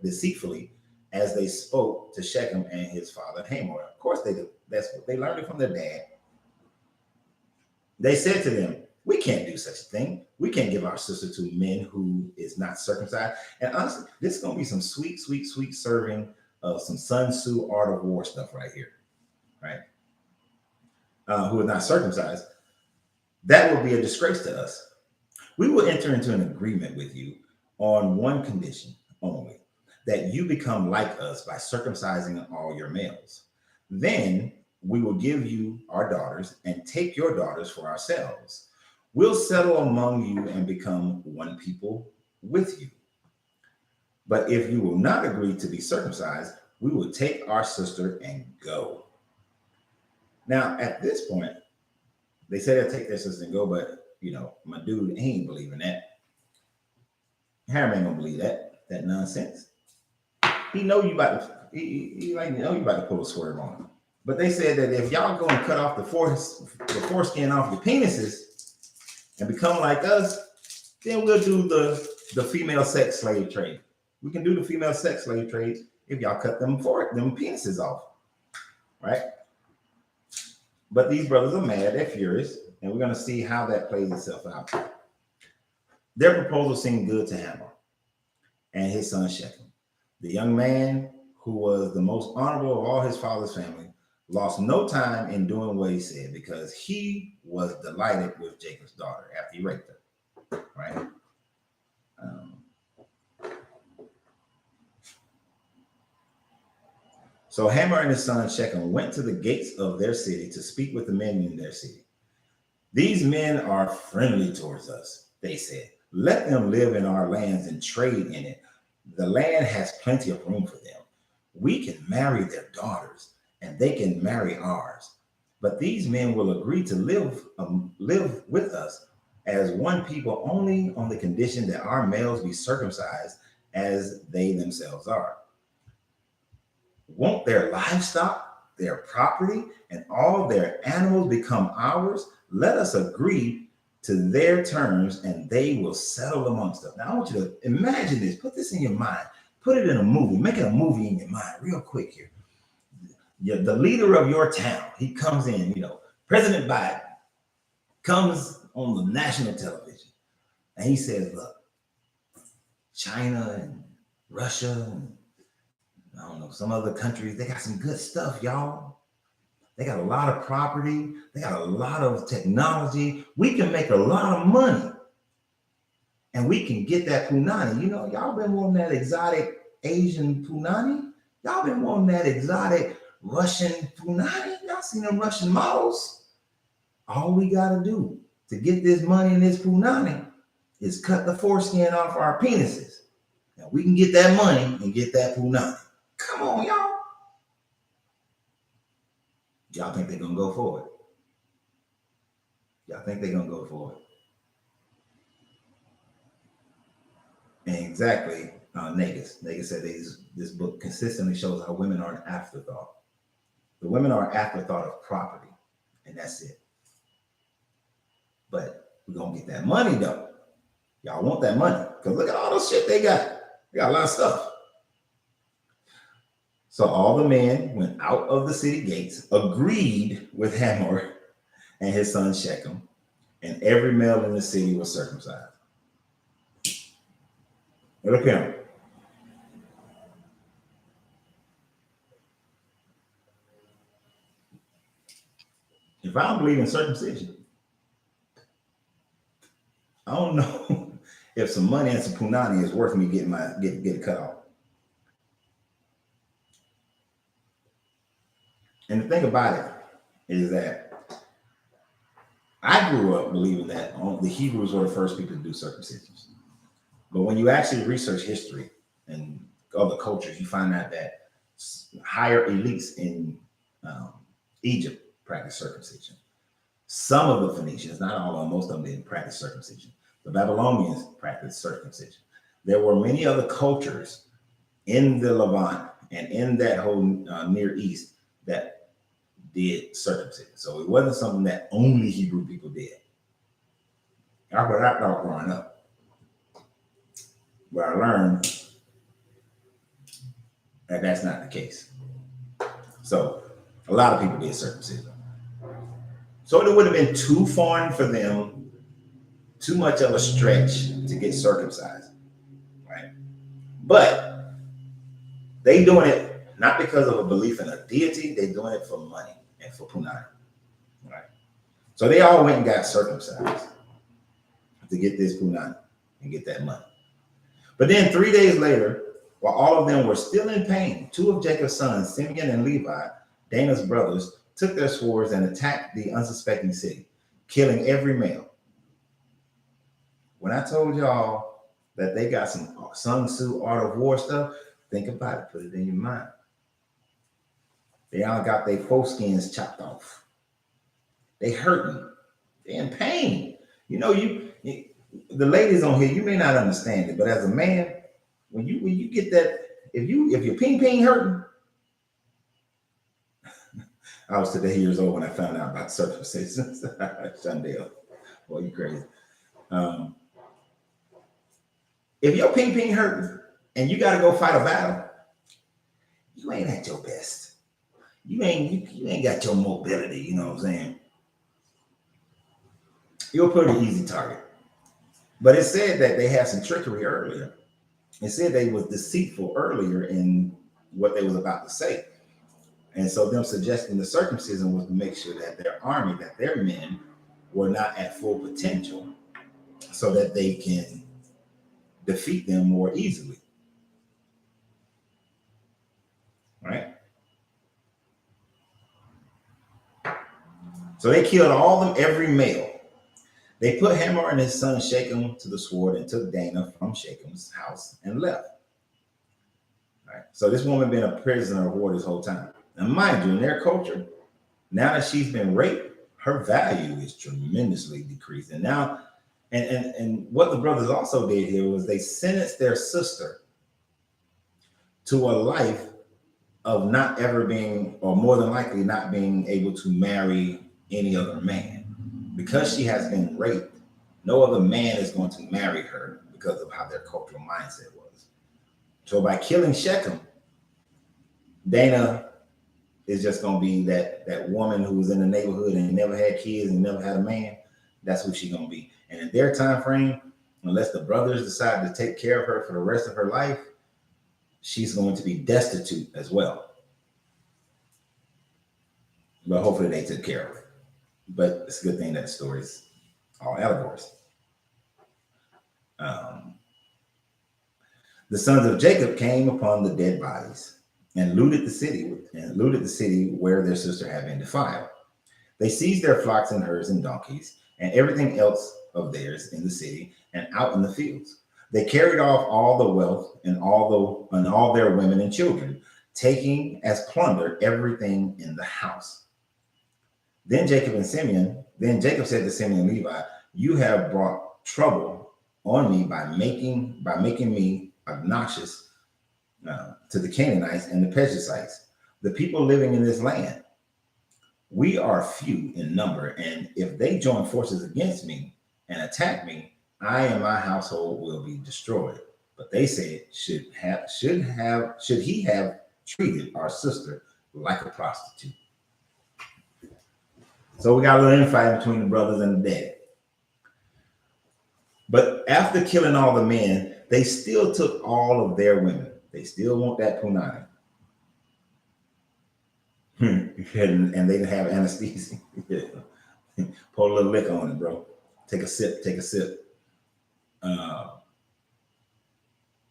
deceitfully as they spoke to Shechem and his father Hamor. Of course they do. That's what they learned it from their dad. They said to them, we can't do such a thing. We can't give our sister to men who is not circumcised. And honestly, this is going to be some sweet, sweet, sweet serving of some Sun Tzu Art of War stuff right here, right? Who is not circumcised. That will be a disgrace to us. We will enter into an agreement with you on one condition only, that you become like us by circumcising all your males. Then we will give you our daughters and take your daughters for ourselves. We'll settle among you and become one people with you. But if you will not agree to be circumcised, we will take our sister and go. Now, at this point, they say they'll take their sister and go, but my dude ain't believing that. Harry ain't gonna believe that nonsense. He know you about to, he know you about to pull a swerve on him. But they said that if y'all go and cut off the foreskin off your penises and become like us, then we'll do the female sex slave trade. We can do the female sex slave trade if y'all cut them penises off, right? But these brothers are mad, they're furious, and we're going to see how that plays itself out. Their proposal seemed good to Hamor and his son Shechem. The young man, who was the most honorable of all his father's family, lost no time in doing what he said because he was delighted with Jacob's daughter after he raped her, right? So Hamor and his son Shechem went to the gates of their city to speak with the men in their city. These men are friendly towards us, they said. Let them live in our lands and trade in it. The land has plenty of room for them. We can marry their daughters, and they can marry ours. But these men will agree to live with us as one people only on the condition that our males be circumcised as they themselves are. Won't their livestock, their property, and all their animals become ours? Let us agree to their terms and they will settle amongst us. Now, I want you to imagine this. Put this in your mind. Put it in a movie. Make it a movie in your mind real quick here. The leader of your town, he comes in, President Biden comes on the national television and he says, look, China and Russia and I don't know, some other countries, they got some good stuff, y'all. They got a lot of property. They got a lot of technology. We can make a lot of money. And we can get that punani. Y'all been wanting that exotic Asian punani? Y'all been wanting that exotic Russian punani? Y'all seen them Russian models? All we got to do to get this money and this punani is cut the foreskin off our penises. And we can get that money and get that punani. Come on, y'all. Y'all think they're going to go for it? Y'all think they're going to go for it? And exactly, Negus said this book consistently shows how women are an afterthought. The women are an afterthought of property, and that's it. But we're going to get that money, though. Y'all want that money, because look at all those shit they got. They got a lot of stuff. So all the men went out of the city gates, agreed with Hamor and his son Shechem, and every male in the city was circumcised. Look at him. If I don't believe in circumcision, I don't know if some money and some punani is worth me getting it cut off. And the thing about it is that I grew up believing that the Hebrews were the first people to do circumcisions. But when you actually research history and other cultures, you find out that higher elites in Egypt practiced circumcision. Some of the Phoenicians, not all of them, most of them didn't practice circumcision. The Babylonians practiced circumcision. There were many other cultures in the Levant and in that whole Near East that did circumcision. So it wasn't something that only Hebrew people did. That's what I thought growing up. But I learned that that's not the case. So a lot of people did circumcision. So it would have been too foreign for them, too much of a stretch to get circumcised, right? But they doing it not because of a belief in a deity, they doing it for money and for punani, right? So they all went and got circumcised to get this punani and get that money. But then 3 days later, while all of them were still in pain, two of Jacob's sons, Simeon and Levi, Dana's brothers, took their swords and attacked the unsuspecting city, killing every male. When I told y'all that they got some Sun Tzu Art of War stuff, think about it, put it in your mind. They all got their foreskins chopped off. They hurting. They're in pain. The ladies on here, you may not understand it, but as a man, when you get that, if your ping hurting, I was today years old when I found out about circumcision. Shundale, boy, you crazy. If your ping hurting and you got to go fight a battle, you ain't at your best. You ain't got your mobility. You know what I'm saying? You're a pretty easy target. But it said that they had some trickery earlier. It said they was deceitful earlier in what they was about to say. And so them suggesting the circumcision was to make sure that their army, that their men were not at full potential so that they can defeat them more easily. Right? So they killed all them, every male. They put Hamor and his son Shechem to the sword and took Dana from Shechem's house and left. All right. So this woman been a prisoner of war this whole time. And mind you, in their culture, now that she's been raped, her value is tremendously decreased. And now, and what the brothers also did here was they sentenced their sister to a life of not ever being, or more than likely not being able to marry any other man. Because she has been raped, no other man is going to marry her because of how their cultural mindset was. So by killing Shechem, Dana is just going to be that woman who was in the neighborhood and never had kids and never had a man. That's who she's going to be. And in their time frame, unless the brothers decide to take care of her for the rest of her life, she's going to be destitute as well. But hopefully they took care of her. But it's a good thing that the story is all allegories. The sons of Jacob came upon the dead bodies and looted the city where their sister had been defiled. They seized their flocks and herds and donkeys and everything else of theirs in the city and out in the fields. They carried off all the wealth and all their women and children, taking as plunder everything in the house. Then Jacob said to Simeon and Levi, "You have brought trouble on me by making me obnoxious to the Canaanites and the Perizzites, the people living in this land. We are few in number, and if they join forces against me and attack me, I and my household will be destroyed." But they said, should he have treated our sister like a prostitute? So we got a little infight between the brothers and the daddy. But after killing all the men, they still took all of their women. They still want that punani. And they didn't have anesthesia. Pour a little liquor on it, bro. Take a sip.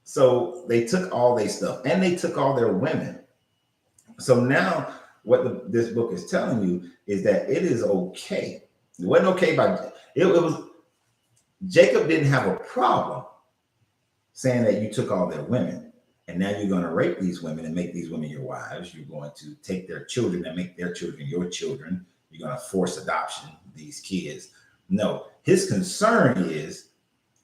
So they took all their stuff and they took all their women. So now what this book is telling you is that it is okay. It wasn't okay it was Jacob didn't have a problem saying that you took all their women and now you're going to rape these women and make these women your wives. You're going to take their children and make their children your children. You're going to force adoption these kids. No, his concern is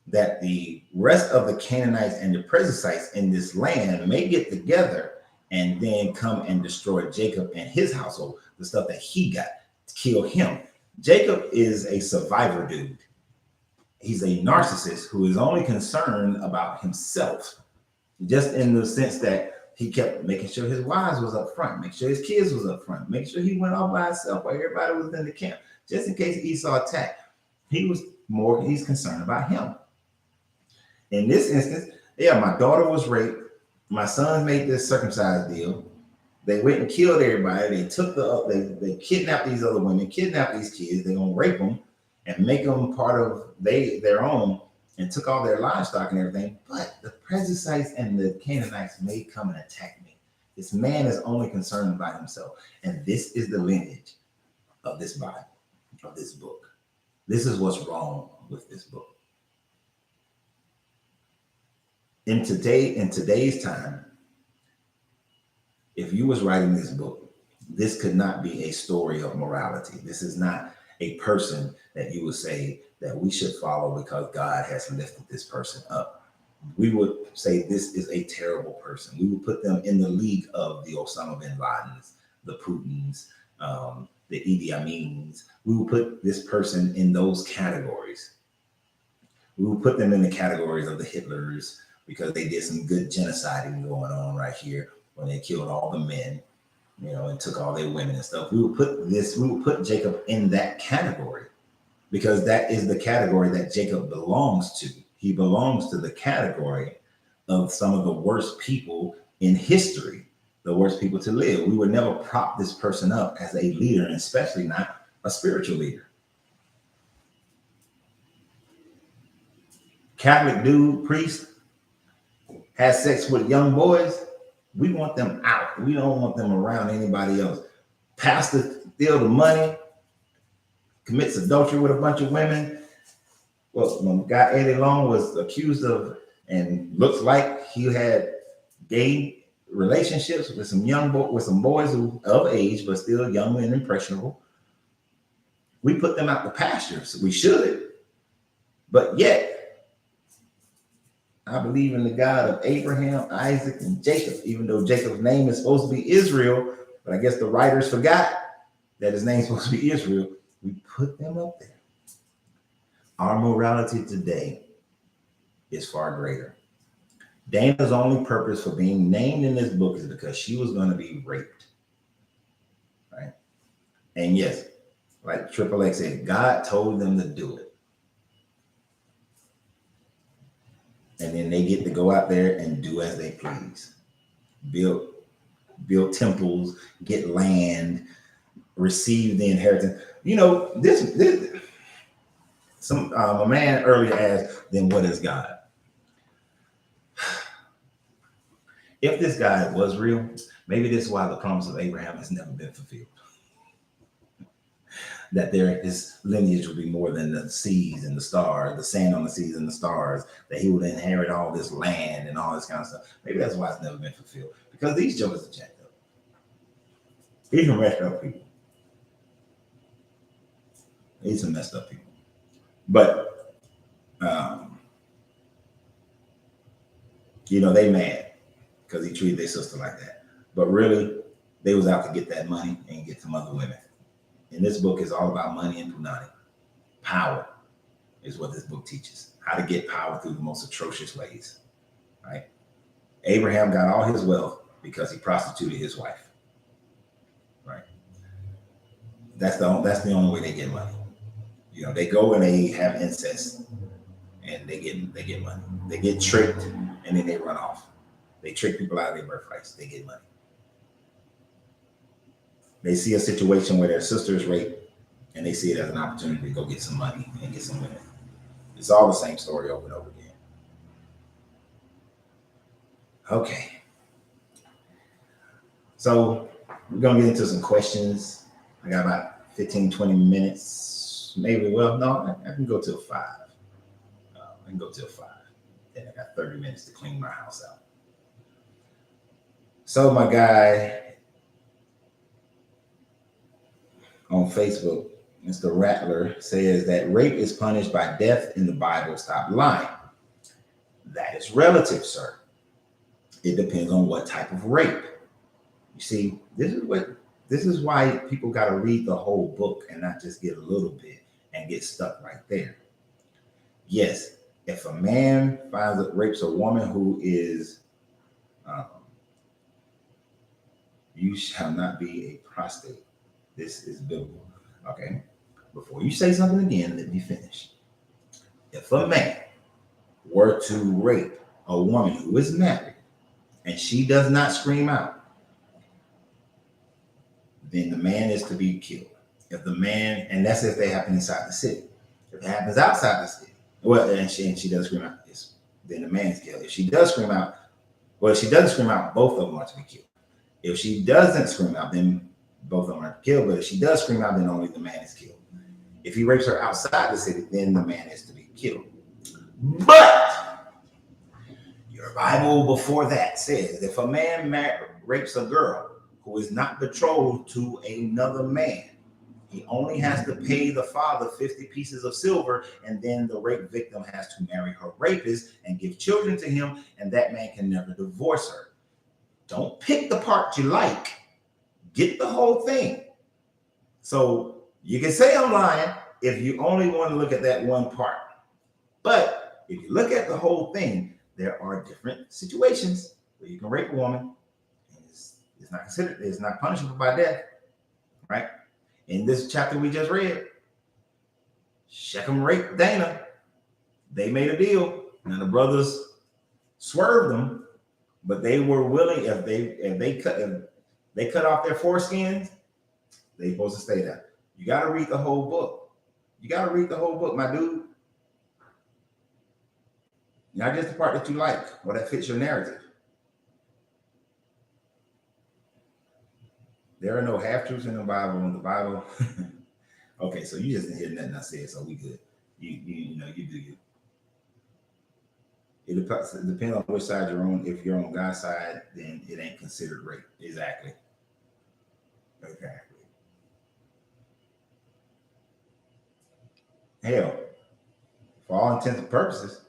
that the rest of the Canaanites and the Perizzites in this land may get together and then come and destroy Jacob and his household, the stuff that he got, to kill him. Jacob is a survivor dude. He's a narcissist who is only concerned about himself, just in the sense that he kept making sure his wives was up front, make sure his kids was up front, make sure he went off by himself while everybody was in the camp, just in case Esau attacked. He's concerned about him. In this instance, my daughter was raped. My sons made this circumcised deal. They went and killed everybody. They took they kidnapped these other women, kidnapped these kids. They're gonna rape them and make them part of their own, and took all their livestock and everything. But the Perizzites and the Canaanites may come and attack me. This man is only concerned about himself. And this is the lineage of this Bible, of this book. This is what's wrong with this book. In today's time, if you was writing this book, this could not be a story of morality. This is not a person that you would say that we should follow because God has lifted this person up. We would say this is a terrible person. We would put them in the league of the Osama bin Ladens, the Putins, the Idi Amins. We would put this person in those categories. We would put them in the categories of the Hitlers, because they did some good genociding going on right here when they killed all the men, and took all their women and stuff. We would put Jacob in that category because that is the category that Jacob belongs to. He belongs to the category of some of the worst people in history, the worst people to live. We would never prop this person up as a leader, and especially not a spiritual leader. Catholic dude, priest, has sex with young boys, we want them out. We don't want them around anybody else. Pastor steal the money, commits adultery with a bunch of women. Well, when guy Eddie Long was accused of, and looks like he had gay relationships with some boys who of age but still young and impressionable. We put them out the pasture, so we should. But yet, I believe in the God of Abraham, Isaac, and Jacob, even though Jacob's name is supposed to be Israel, but I guess the writers forgot that his name's supposed to be Israel. We put them up there. Our morality today is far greater. Dana's only purpose for being named in this book is because she was going to be raped. Right? And yes, like Triple X said, God told them to do it. And then they get to go out there and do as they please. Build temples, get land, receive the inheritance. You know, a man earlier asked, then what is God? If this God was real, maybe this is why the promise of Abraham has never been fulfilled. That his lineage would be more than the seas and the stars, the sand on the seas and the stars, that he would inherit all this land and all this kind of stuff. Maybe that's why it's never been fulfilled. Because these jokers are jacked up. These are messed up people. These are messed up people. But, they mad because he treated their sister like that. But really, they was out to get that money and get some other women. And this book is all about money and punani. Power is what this book teaches. How to get power through the most atrocious ways. Right? Abraham got all his wealth because he prostituted his wife. Right? That's the only way they get money. They go and they have incest and they get money. They get tricked and then they run off. They trick people out of their birthrights. They get money. They see a situation where their sister is raped and they see it as an opportunity to go get some money and get some women. It's all the same story over and over again. Okay. So we're going to get into some questions. I got about 15, 20 minutes. Maybe, no, I can go till 5. I can go till 5. Then I got 30 minutes to clean my house out. So my guy on Facebook, Mr. Rattler, says that rape is punished by death in the Bible. Stop lying. That is relative, sir. It depends on what type of rape. You see, this is why people got to read the whole book and not just get a little bit and get stuck right there. Yes, if a man rapes a woman who is, you shall not be a prostate. This is biblical. Okay. Before you say something again, let me finish. If a man were to rape a woman who is married and she does not scream out, then the man is to be killed. And that's if they happen inside the city. If it happens outside the city, and she does scream out, then the man is killed. If she does scream out, if she doesn't scream out, both of them are to be killed. If she doesn't scream out, then both of them are killed. But if she does scream out, then only the man is killed. If he rapes her outside the city, then the man is to be killed. But your Bible before that says if a man rapes a girl who is not betrothed to another man, he only has to pay the father 50 pieces of silver, and then the rape victim has to marry her rapist and give children to him, and that man can never divorce her. Don't pick the part you like. Get the whole thing. So you can say I'm lying if you only want to look at that one part. But if you look at the whole thing, there are different situations where you can rape a woman. It's not punishable by death, right? In this chapter we just read, Shechem raped Dana. They made a deal, and the brothers swerved them, but they were willing. If they cut off their foreskins, they're supposed to stay there. You got to read the whole book. You got to read the whole book, my dude. Not just the part that you like or that fits your narrative. There are no half truths in the Bible. In the Bible, Okay, so you just didn't hear nothing I said, so we good. You know, you do you. It depends on which side you're on. If you're on God's side, then it ain't considered rape. Exactly. Exactly. Hell, for all intents and purposes,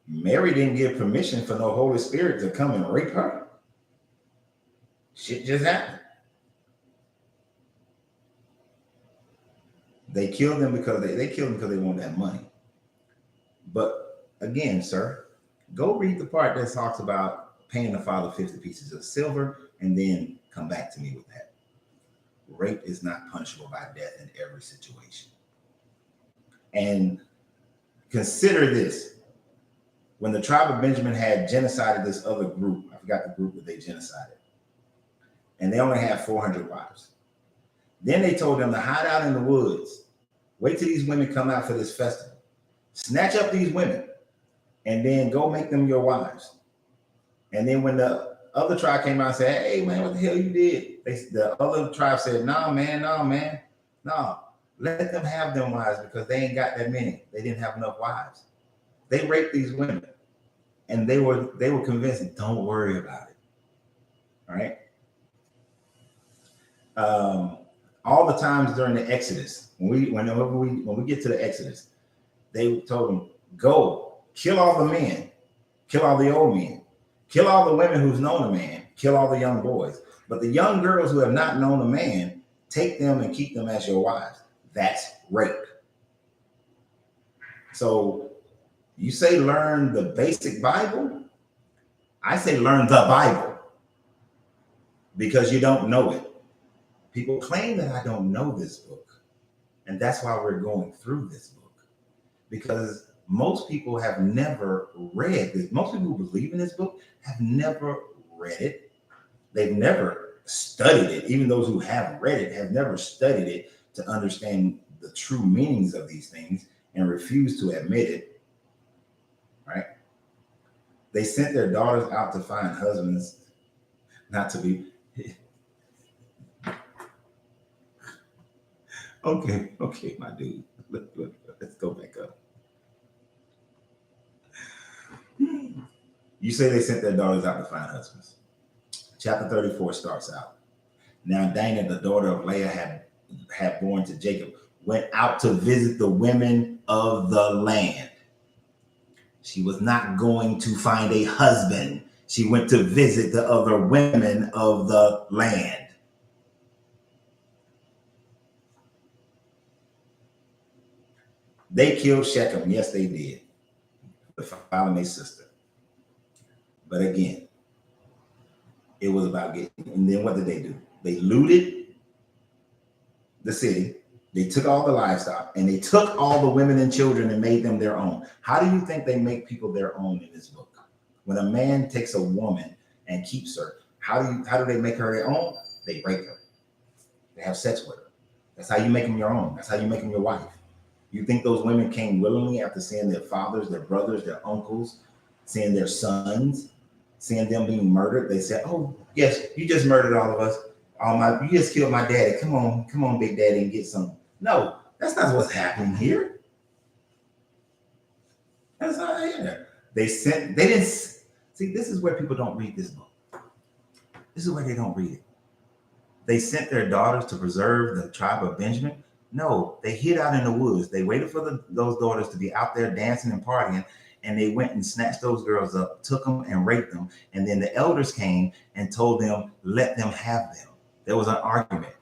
Mary didn't give permission for no Holy Spirit to come and rape her. Shit just happened. They killed them because they killed them because they wanted that money. But again, sir, go read the part that talks about paying the father 50 pieces of silver and then come back to me with that. Rape is not punishable by death in every situation. And consider this. When the tribe of Benjamin had genocided this other group, I forgot the group that they genocided, and they only had 400 wives. Then they told them to hide out in the woods, wait till these women come out for this festival, snatch up these women, and then go make them your wives. And then when the other tribe came out and said, hey, man, what the hell you did? The other tribe said, nah, man, no. Let them have them wives because they ain't got that many. They didn't have enough wives. They raped these women. And they were convinced, don't worry about it. All right. All the times during the Exodus, when we get to the Exodus, they told them, go kill all the men, kill all the old men, kill all the women who's known a man, kill all the young boys. But the young girls who have not known a man, take them and keep them as your wives. That's rape. So you say learn the basic Bible. I say learn the Bible because you don't know it. People claim that I don't know this book. And that's why we're going through this book. Because most people have never read this. Most people who believe in this book have never read it. They've never studied it. Even those who have read it have never studied it to understand the true meanings of these things and refuse to admit it. Right? They sent their daughters out to find husbands, not to be. Okay, my dude. Let's go back up. You say they sent their daughters out to find husbands. Chapter 34 starts out. Now Dinah, the daughter of Leah, had born to Jacob, went out to visit the women of the land. She was not going to find a husband. She went to visit the other women of the land. They killed Shechem. Yes, they did. For following their sister. But again, it was about getting. And then what did they do? They looted the city. They took all the livestock and they took all the women and children and made them their own. How do you think they make people their own in this book? When a man takes a woman and keeps her, how do they make her their own? They rape her. They have sex with her. That's how you make them your own. That's how you make them your wife. You think those women came willingly after seeing their fathers, their brothers, their uncles, seeing their sons, seeing them being murdered? They said, oh, yes, you just murdered all of us. You just killed my daddy. Come on, Big Daddy, and get some. No, that's not what's happening here. That's not here. They didn't see, this is where people don't read this book. This is where they don't read it. They sent their daughters to preserve the tribe of Benjamin. No, they hid out in the woods. They waited for those daughters to be out there dancing and partying, and they went and snatched those girls up, took them and raped them. And then the elders came and told them, let them have them. There was an argument.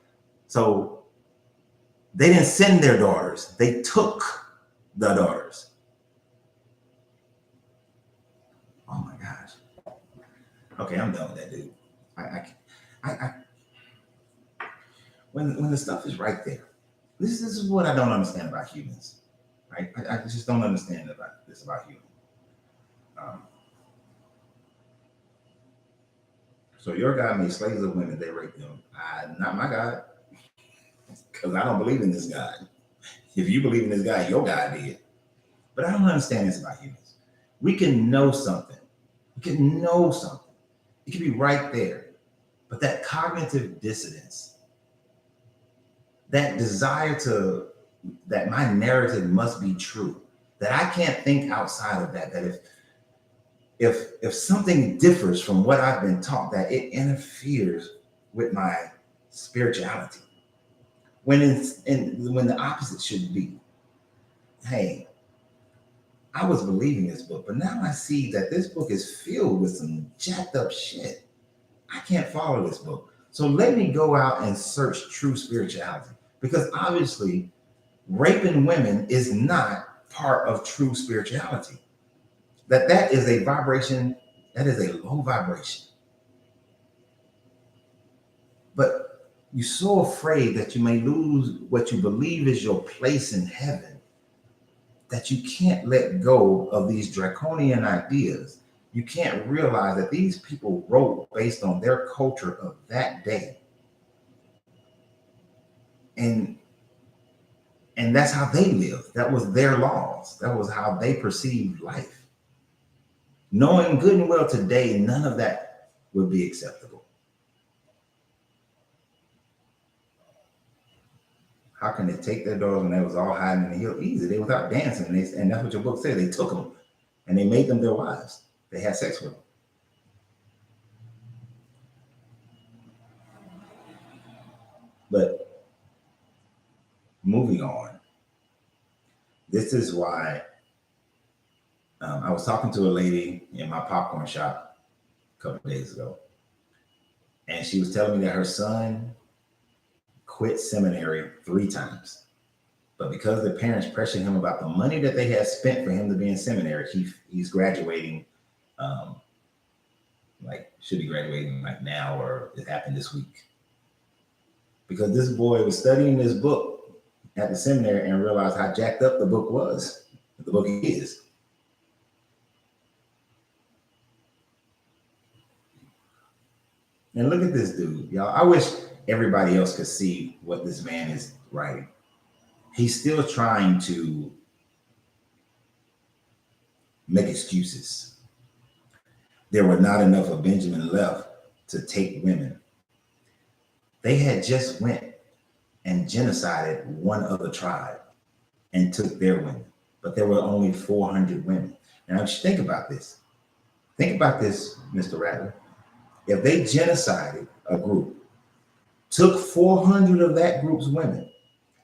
So they didn't send their daughters. They took the daughters. Oh my gosh. Okay, I'm done with that, dude. When the stuff is right there. This is what I don't understand about humans, right? I just don't understand about humans. So your God made slaves of women, they raped them. Not my God, because I don't believe in this God. If you believe in this God, your God did. But I don't understand this about humans. We can know something. We can know something. It can be right there. But that cognitive dissonance, that desire that my narrative must be true, that I can't think outside of that, that if something differs from what I've been taught, that it interferes with my spirituality. When the opposite should be, hey, I was believing this book, but now I see that this book is filled with some jacked up shit. I can't follow this book. So let me go out and search true spirituality. Because obviously, raping women is not part of true spirituality. That is a vibration, that is a low vibration. But you're so afraid that you may lose what you believe is your place in heaven that you can't let go of these draconian ideas. You can't realize that these people wrote based on their culture of that day. And that's how they lived. That was their laws. That was how they perceived life. Knowing good and well today, none of that would be acceptable. How can they take their daughters when they was all hiding in the hill? Easy. They was out dancing. And that's what your book said. They took them and they made them their wives. They had sex with them. But moving on, this is why I was talking to a lady in my popcorn shop a couple of days ago, and she was telling me that her son quit seminary 3 times. But because the parents pressured him about the money that they had spent for him to be in seminary, he's graduating, should be graduating like now, or it happened this week. Because this boy was studying this book at the seminary and realized how jacked up the book was. The book is. And look at this dude, y'all. I wish everybody else could see what this man is writing. He's still trying to make excuses. There were not enough of Benjamin left to take women. They had just went and genocided one other tribe and took their women, but there were only 400 women. Now, just think about this. Think about this, Mr. Rattler. If they genocided a group, took 400 of that group's women,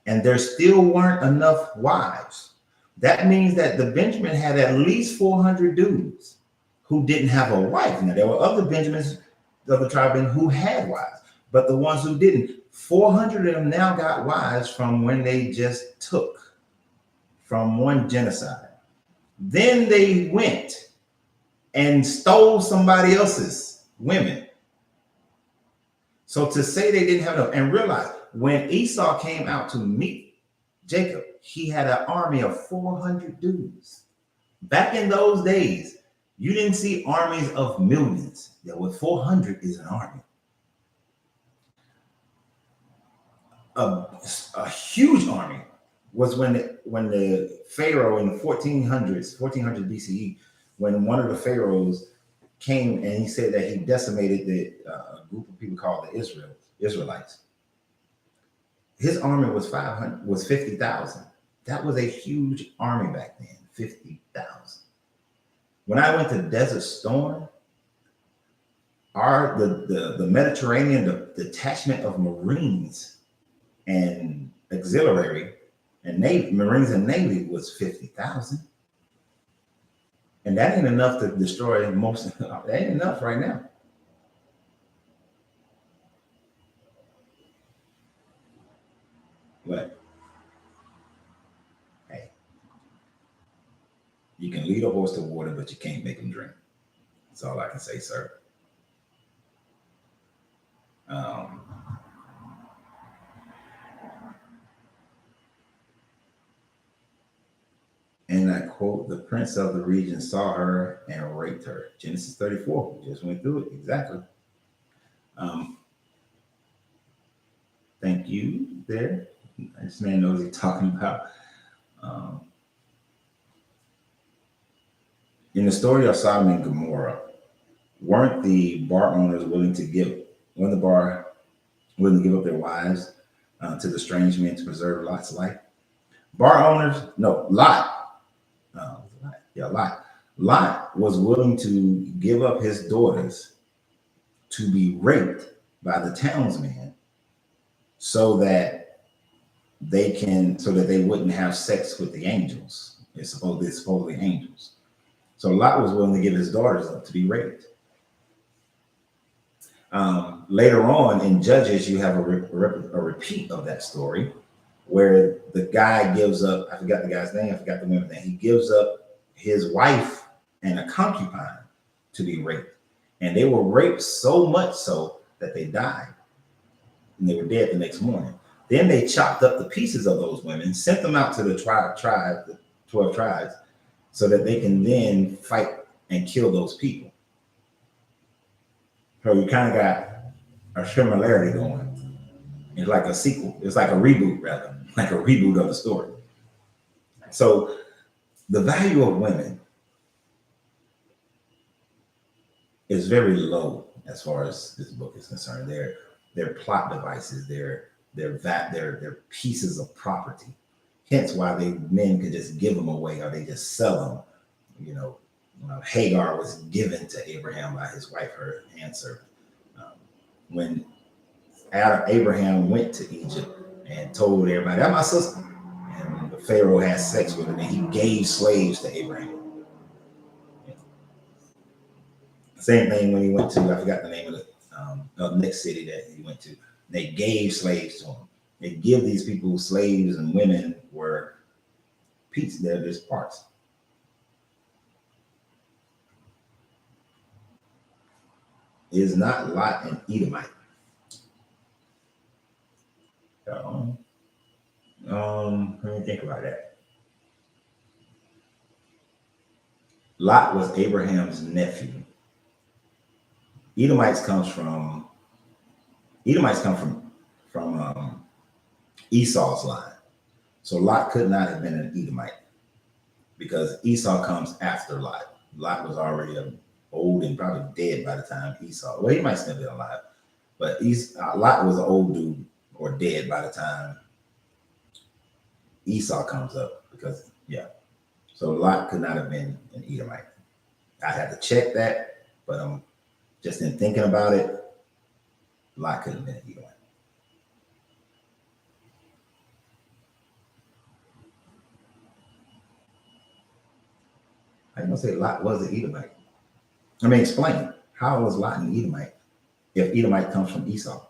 and there still weren't enough wives, that means that the Benjamin had at least 400 dudes who didn't have a wife. Now, there were other Benjamins of the tribe who had wives, but the ones who didn't, 400 of them now got wives from when they just took from one genocide. Then they went and stole somebody else's women. So to say they didn't have enough, and realize when Esau came out to meet Jacob, he had an army of 400 dudes. Back in those days, you didn't see armies of millions. There were 400 is an army. A huge army was when the Pharaoh in the 1400s BCE, when one of the pharaohs came and he said that he decimated the group of people called the Israelites. His army was 50,000. That was a huge army back then, 50,000. When I went to Desert Storm, the Mediterranean, the detachment of Marines and auxiliary and Navy, Marines and Navy was 50,000. And that ain't enough to destroy most. That ain't enough right now. But hey, you can lead a horse to water, but you can't make him drink. That's all I can say, sir. And I quote, the prince of the region saw her and raped her. Genesis 34, we just went through it, exactly. Thank you there. This man knows he's talking about. In the story of Sodom and Gomorrah, weren't the bar owners willing to give up their wives to the strange men to preserve Lot's life. Bar owners, no, Lot, yeah, Lot. Lot was willing to give up his daughters to be raped by the townsmen so that so that they wouldn't have sex with the angels. It's supposedly angels. So Lot was willing to give his daughters up to be raped. Later on in Judges, you have a repeat of that story where the guy gives up, I forgot the guy's name, I forgot the woman's name. He gives up his wife and a concubine to be raped. And they were raped so much so that they died. And they were dead the next morning. Then they chopped up the pieces of those women, sent them out to the 12 tribes, so that they can then fight and kill those people. So you kind of got a similarity going. It's like a sequel. It's like a reboot, rather, like a reboot of the story. So the value of women is very low as far as this book is concerned. They're plot devices. They're pieces of property. Hence why men could just give them away or they just sell them. Hagar was given to Abraham by his wife, her handservant. When Abraham went to Egypt and told everybody, "That's my sister," and the Pharaoh had sex with her, and he gave slaves to Abraham. Same thing when he went to, I forgot the name of the next city that he went to. They gave slaves to him. They give these people slaves, and women were pieces. They're just parts. Is not Lot an Edomite? Let me think about that. Lot was Abraham's nephew. Edomites come from Esau's line. So Lot could not have been an Edomite because Esau comes after Lot. Lot was already old and probably dead by the time Esau. Well, he might still be alive, but Lot was an old dude or dead by the time Esau comes up because, yeah. So Lot could not have been an Edomite. I had to check that, but just in thinking about it, Lot couldn't have been an Edomite. How you gonna say Lot was an Edomite? I mean, explain. How was Lot an Edomite if Edomite comes from Esau?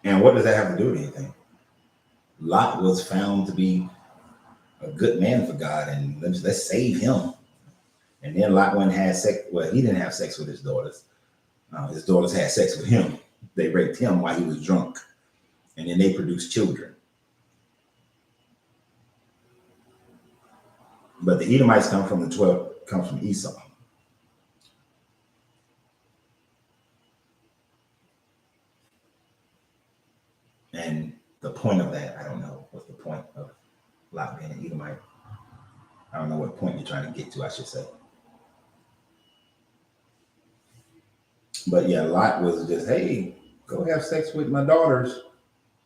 And what does that have to do with anything? Lot was found to be a good man for God, and let's save him. And then Lot went and had sex. Well, he didn't have sex with his daughters. His daughters had sex with him. They raped him while he was drunk, and then they produced children. But the Edomites come from Esau. And the point of that, I don't know. What's the point of Lot being an Edomite? I don't know what point you're trying to get to, I should say. But yeah, Lot was just, hey, go have sex with my daughters.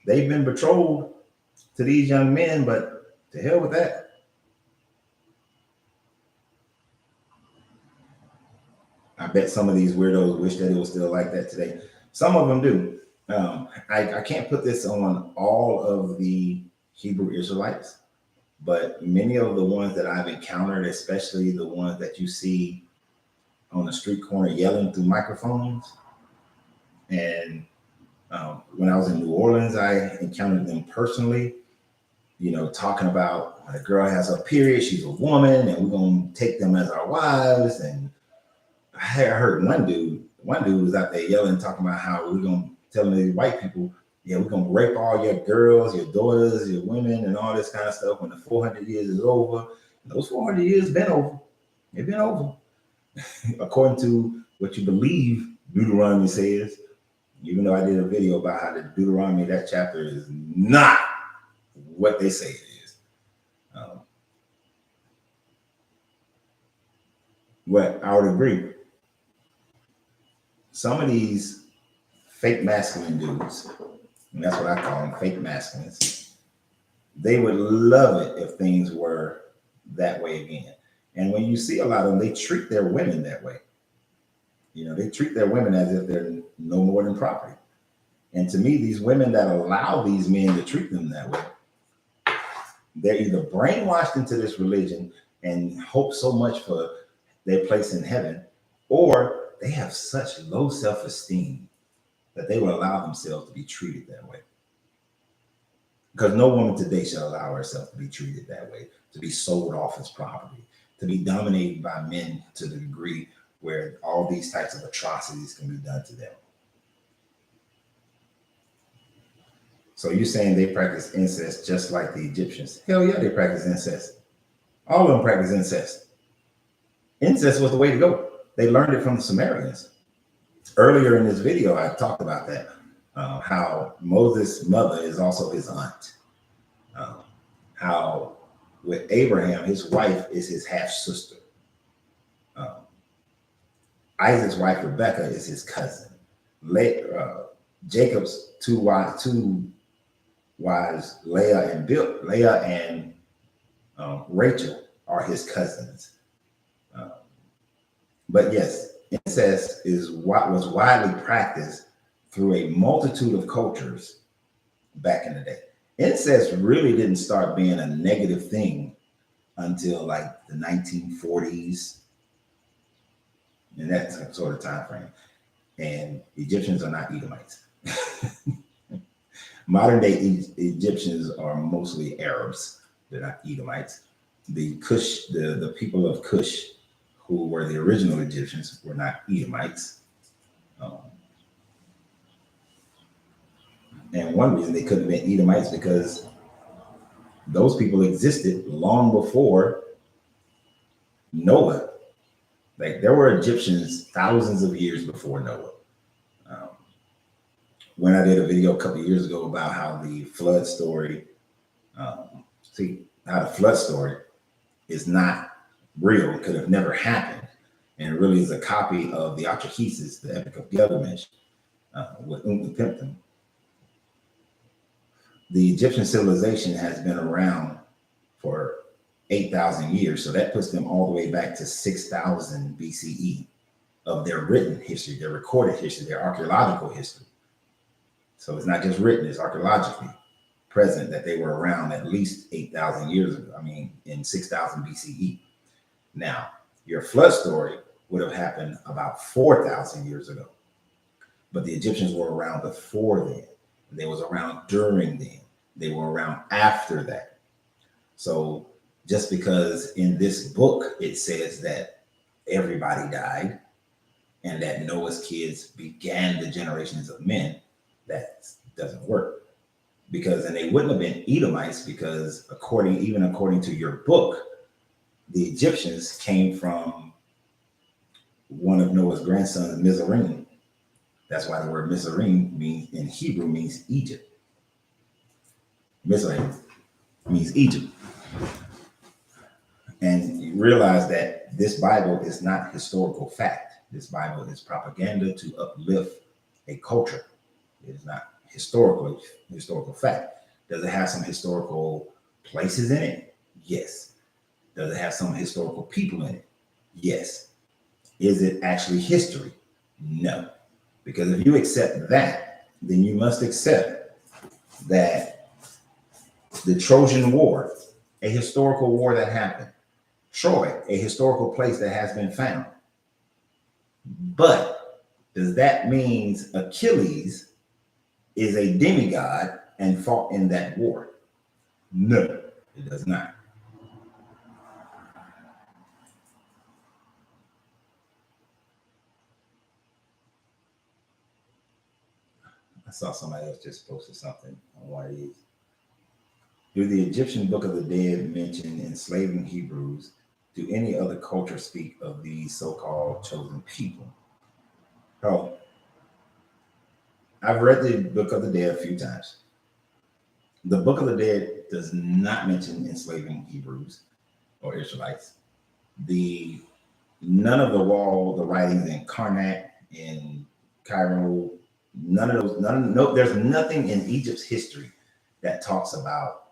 They've been betrothed to these young men, but to hell with that. I bet some of these weirdos wish that it was still like that today. Some of them do. I can't put this on all of the Hebrew Israelites, but many of the ones that I've encountered, especially the ones that you see on the street corner yelling through microphones. And when I was in New Orleans, I encountered them personally, talking about when a girl has a period, she's a woman, and we're going to take them as our wives. And I heard one dude was out there yelling, talking about how we're going to tell these white people, yeah, we're going to rape all your girls, your daughters, your women, and all this kind of stuff when the 400 years is over. And those 400 years been over. They've been over. According to what you believe Deuteronomy says, even though I did a video about how the Deuteronomy, that chapter is not what they say it is. But I would agree. Some of these fake masculine dudes, and that's what I call them, fake masculines. They would love it if things were that way again. And when you see a lot of them, they treat their women that way. You know, they treat their women as if they're no more than property. And to me, these women that allow these men to treat them that way, they're either brainwashed into this religion and hope so much for their place in heaven, or they have such low self-esteem that they will allow themselves to be treated that way. Because no woman today shall allow herself to be treated that way, to be sold off as property, to be dominated by men to the degree where all these types of atrocities can be done to them. So you're saying they practice incest just like the Egyptians? Hell yeah, they practice incest. All of them practice incest. Incest was the way to go. They learned it from the Sumerians. Earlier in this video, I talked about that, how Moses' mother is also his aunt. How with Abraham, his wife is his half sister. Isaac's wife, Rebecca, is his cousin. Jacob's two wives, Leah and Rachel, are his cousins. But yes, incest is what was widely practiced through a multitude of cultures back in the day. Incest really didn't start being a negative thing until like the 1940s, and that sort of time frame. And Egyptians are not Edomites. Modern day Egyptians are mostly Arabs. They're not Edomites. The Kush, the people of Kush, who were the original Egyptians, were not Edomites. And one reason they couldn't have been Edomites because those people existed long before Noah. Like there were Egyptians thousands of years before Noah. When I did a video a couple of years ago about how the flood story, how the flood story is not real, it could have never happened, and it really is a copy of the Atrahasis, the Epic of Gilgamesh, with Pimpton. The Egyptian civilization has been around for 8,000 years, so that puts them all the way back to 6,000 BCE of their written history, their recorded history, their archaeological history. So it's not just written, it's archaeologically present that they were around at least 8,000 years ago. I mean, in 6,000 BCE. Now, your flood story would have happened about 4,000 years ago. But the Egyptians were around before then. They was around during then. They were around after that. So just because in this book it says that everybody died and that Noah's kids began the generations of men, that doesn't work. And they wouldn't have been Edomites because even according to your book, the Egyptians came from one of Noah's grandsons, Mizraim. That's why the word Mizraim in Hebrew means Egypt. Mizraim means Egypt. And you realize that this Bible is not historical fact. This Bible is propaganda to uplift a culture. It is not historical fact. Does it have some historical places in it? Yes. Does it have some historical people in it? Yes. Is it actually history? No. Because if you accept that, then you must accept that the Trojan War, a historical war that happened, Troy, a historical place that has been found. But does that mean Achilles is a demigod and fought in that war? No, it does not. I saw somebody else just posted something on one of these. Do the Egyptian Book of the Dead mention enslaving Hebrews? Do any other culture speak of these so-called chosen people? Oh, I've read the Book of the Dead a few times. The Book of the Dead does not mention enslaving Hebrews or Israelites. None of the writings in Karnak, in Cairo, There's nothing in Egypt's history that talks about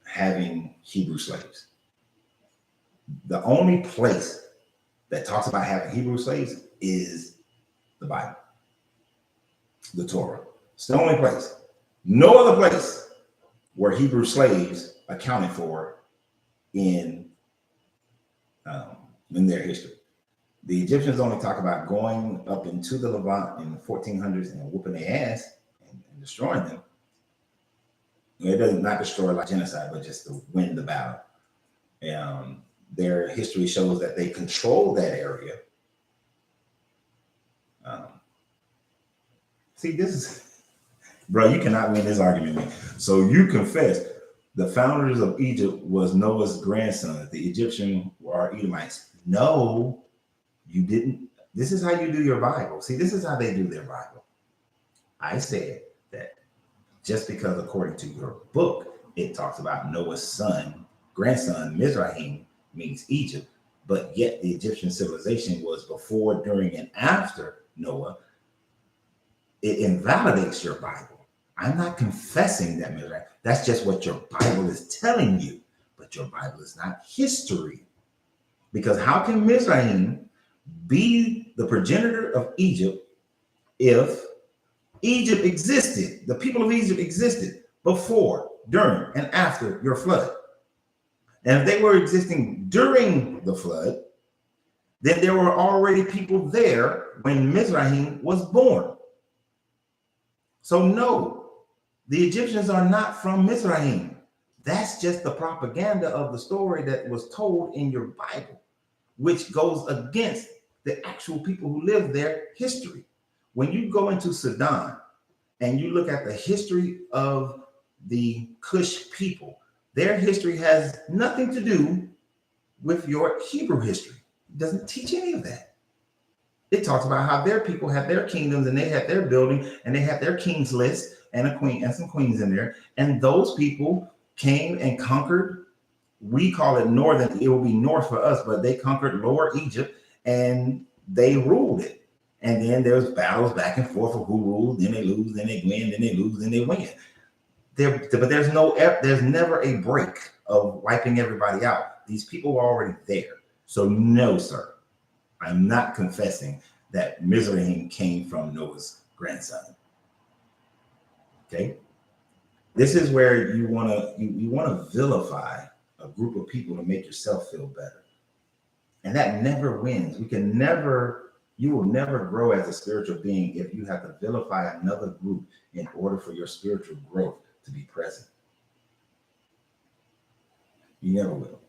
having Hebrew slaves. The only place that talks about having Hebrew slaves is the Bible, the Torah. It's the only place. No other place were Hebrew slaves accounted for in their history. The Egyptians only talk about going up into the Levant in the 1400s and whooping their ass and destroying them. It does not destroy like genocide, but just to win the battle. Their history shows that they control that area. See, this is, bro, you cannot win this argument, man. So you confess the founders of Egypt was Noah's grandson. The Egyptian are Edomites. No, you didn't. This is how you do your Bible. See, this is how they do their Bible. I said that just because according to your book, it talks about Noah's grandson, Mizraim, means Egypt, but yet the Egyptian civilization was before, during, and after Noah. It invalidates your Bible. I'm not confessing that Mizraim. That's just what your Bible is telling you, but your Bible is not history. Because how can Mizraim be the progenitor of Egypt if Egypt existed, the people of Egypt existed before, during, and after your flood? And if they were existing during the flood, then there were already people there when Mizraim was born. So no, the Egyptians are not from Mizraim. That's just the propaganda of the story that was told in your Bible, which goes against the actual people who live there history. When you go into Sudan and you look at the history of the Kush people, their history has nothing to do with your Hebrew history. It doesn't teach any of that. It talks about how their people had their kingdoms and they had their building and they had their king's list and a queen and some queens in there. And those people came and conquered. We call it northern. It will be north for us, but they conquered Lower Egypt and they ruled it. And then there's battles back and forth of who rules. Then they lose, then they win, then they lose, then they win. But there's never a break of wiping everybody out. These people were already there. So no, sir. I'm not confessing that Mizraim came from Noah's grandson. Okay, this is where you want to vilify a group of people to make yourself feel better, and that never wins. You will never grow as a spiritual being if you have to vilify another group in order for your spiritual growth to be present. You never will.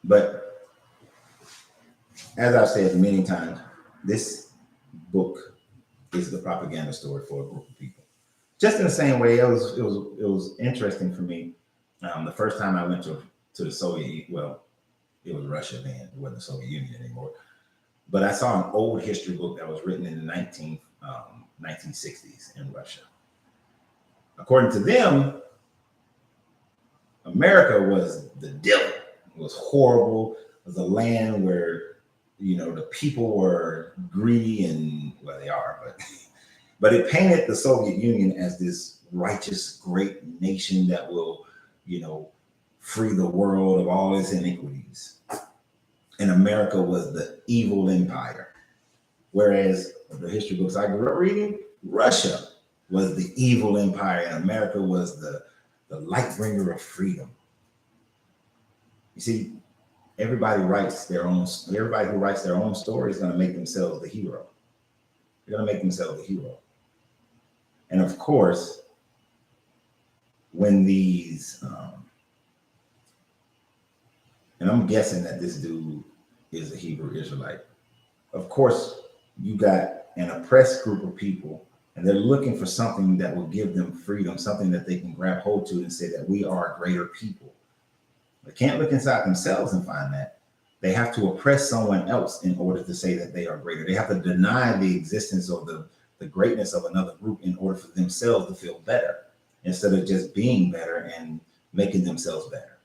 But as I've said many times, this book is the propaganda story for a group of people. Just in the same way, it was interesting for me. The first time I went to the Soviet, well, it was Russia then. It wasn't the Soviet Union anymore. But I saw an old history book that was written in the 1960s in Russia. According to them, America was the devil. It was horrible. It was a land where, the people were greedy and, well, they are, but it painted the Soviet Union as this righteous, great nation that will, free the world of all its iniquities. And America was the evil empire. Whereas the history books I grew up reading, Russia was the evil empire and America was the light bringer of freedom. You see, everybody who writes their own story is going to make themselves the hero. They're going to make themselves the hero. And of course, when these, and I'm guessing that this dude is a Hebrew Israelite. Of course, you got an oppressed group of people and they're looking for something that will give them freedom, something that they can grab hold to and say that we are a greater people. They can't look inside themselves and find that. They have to oppress someone else in order to say that they are greater. They have to deny the existence of the greatness of another group in order for themselves to feel better, instead of just being better and making themselves better.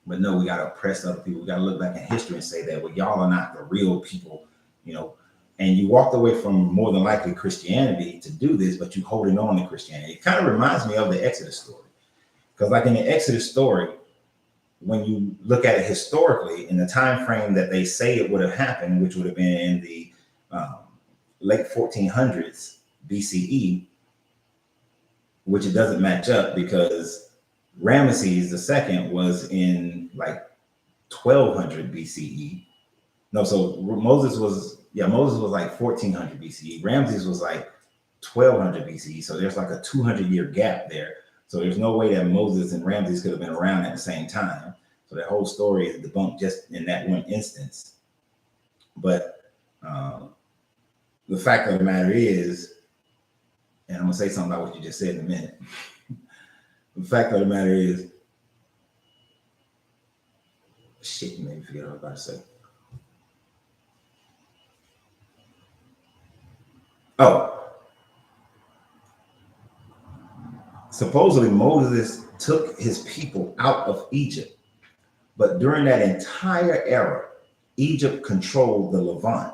But no, we got to oppress other people. We got to look back in history and say that, well, y'all are not the real people, you know. And you walked away from more than likely Christianity to do this, but you holding on to Christianity. It kind of reminds me of the Exodus story. Because like in the Exodus story, when you look at it historically, in the time frame that they say it would have happened, which would have been in the late 1400s BCE, which it doesn't match up because Ramesses II was in like 1200 BCE. No, so Moses was like 1400 BCE. Ramses was like 1200 BCE. So there's like a 200-year gap there. So there's no way that Moses and Ramses could have been around at the same time. So that whole story is debunked just in that one instance. But the fact of the matter is, and I'm gonna say something about what you just said in a minute. The fact of the matter is, shit, you made me forget what I was about to say. Oh, supposedly Moses took his people out of Egypt, but during that entire era, Egypt controlled the Levant.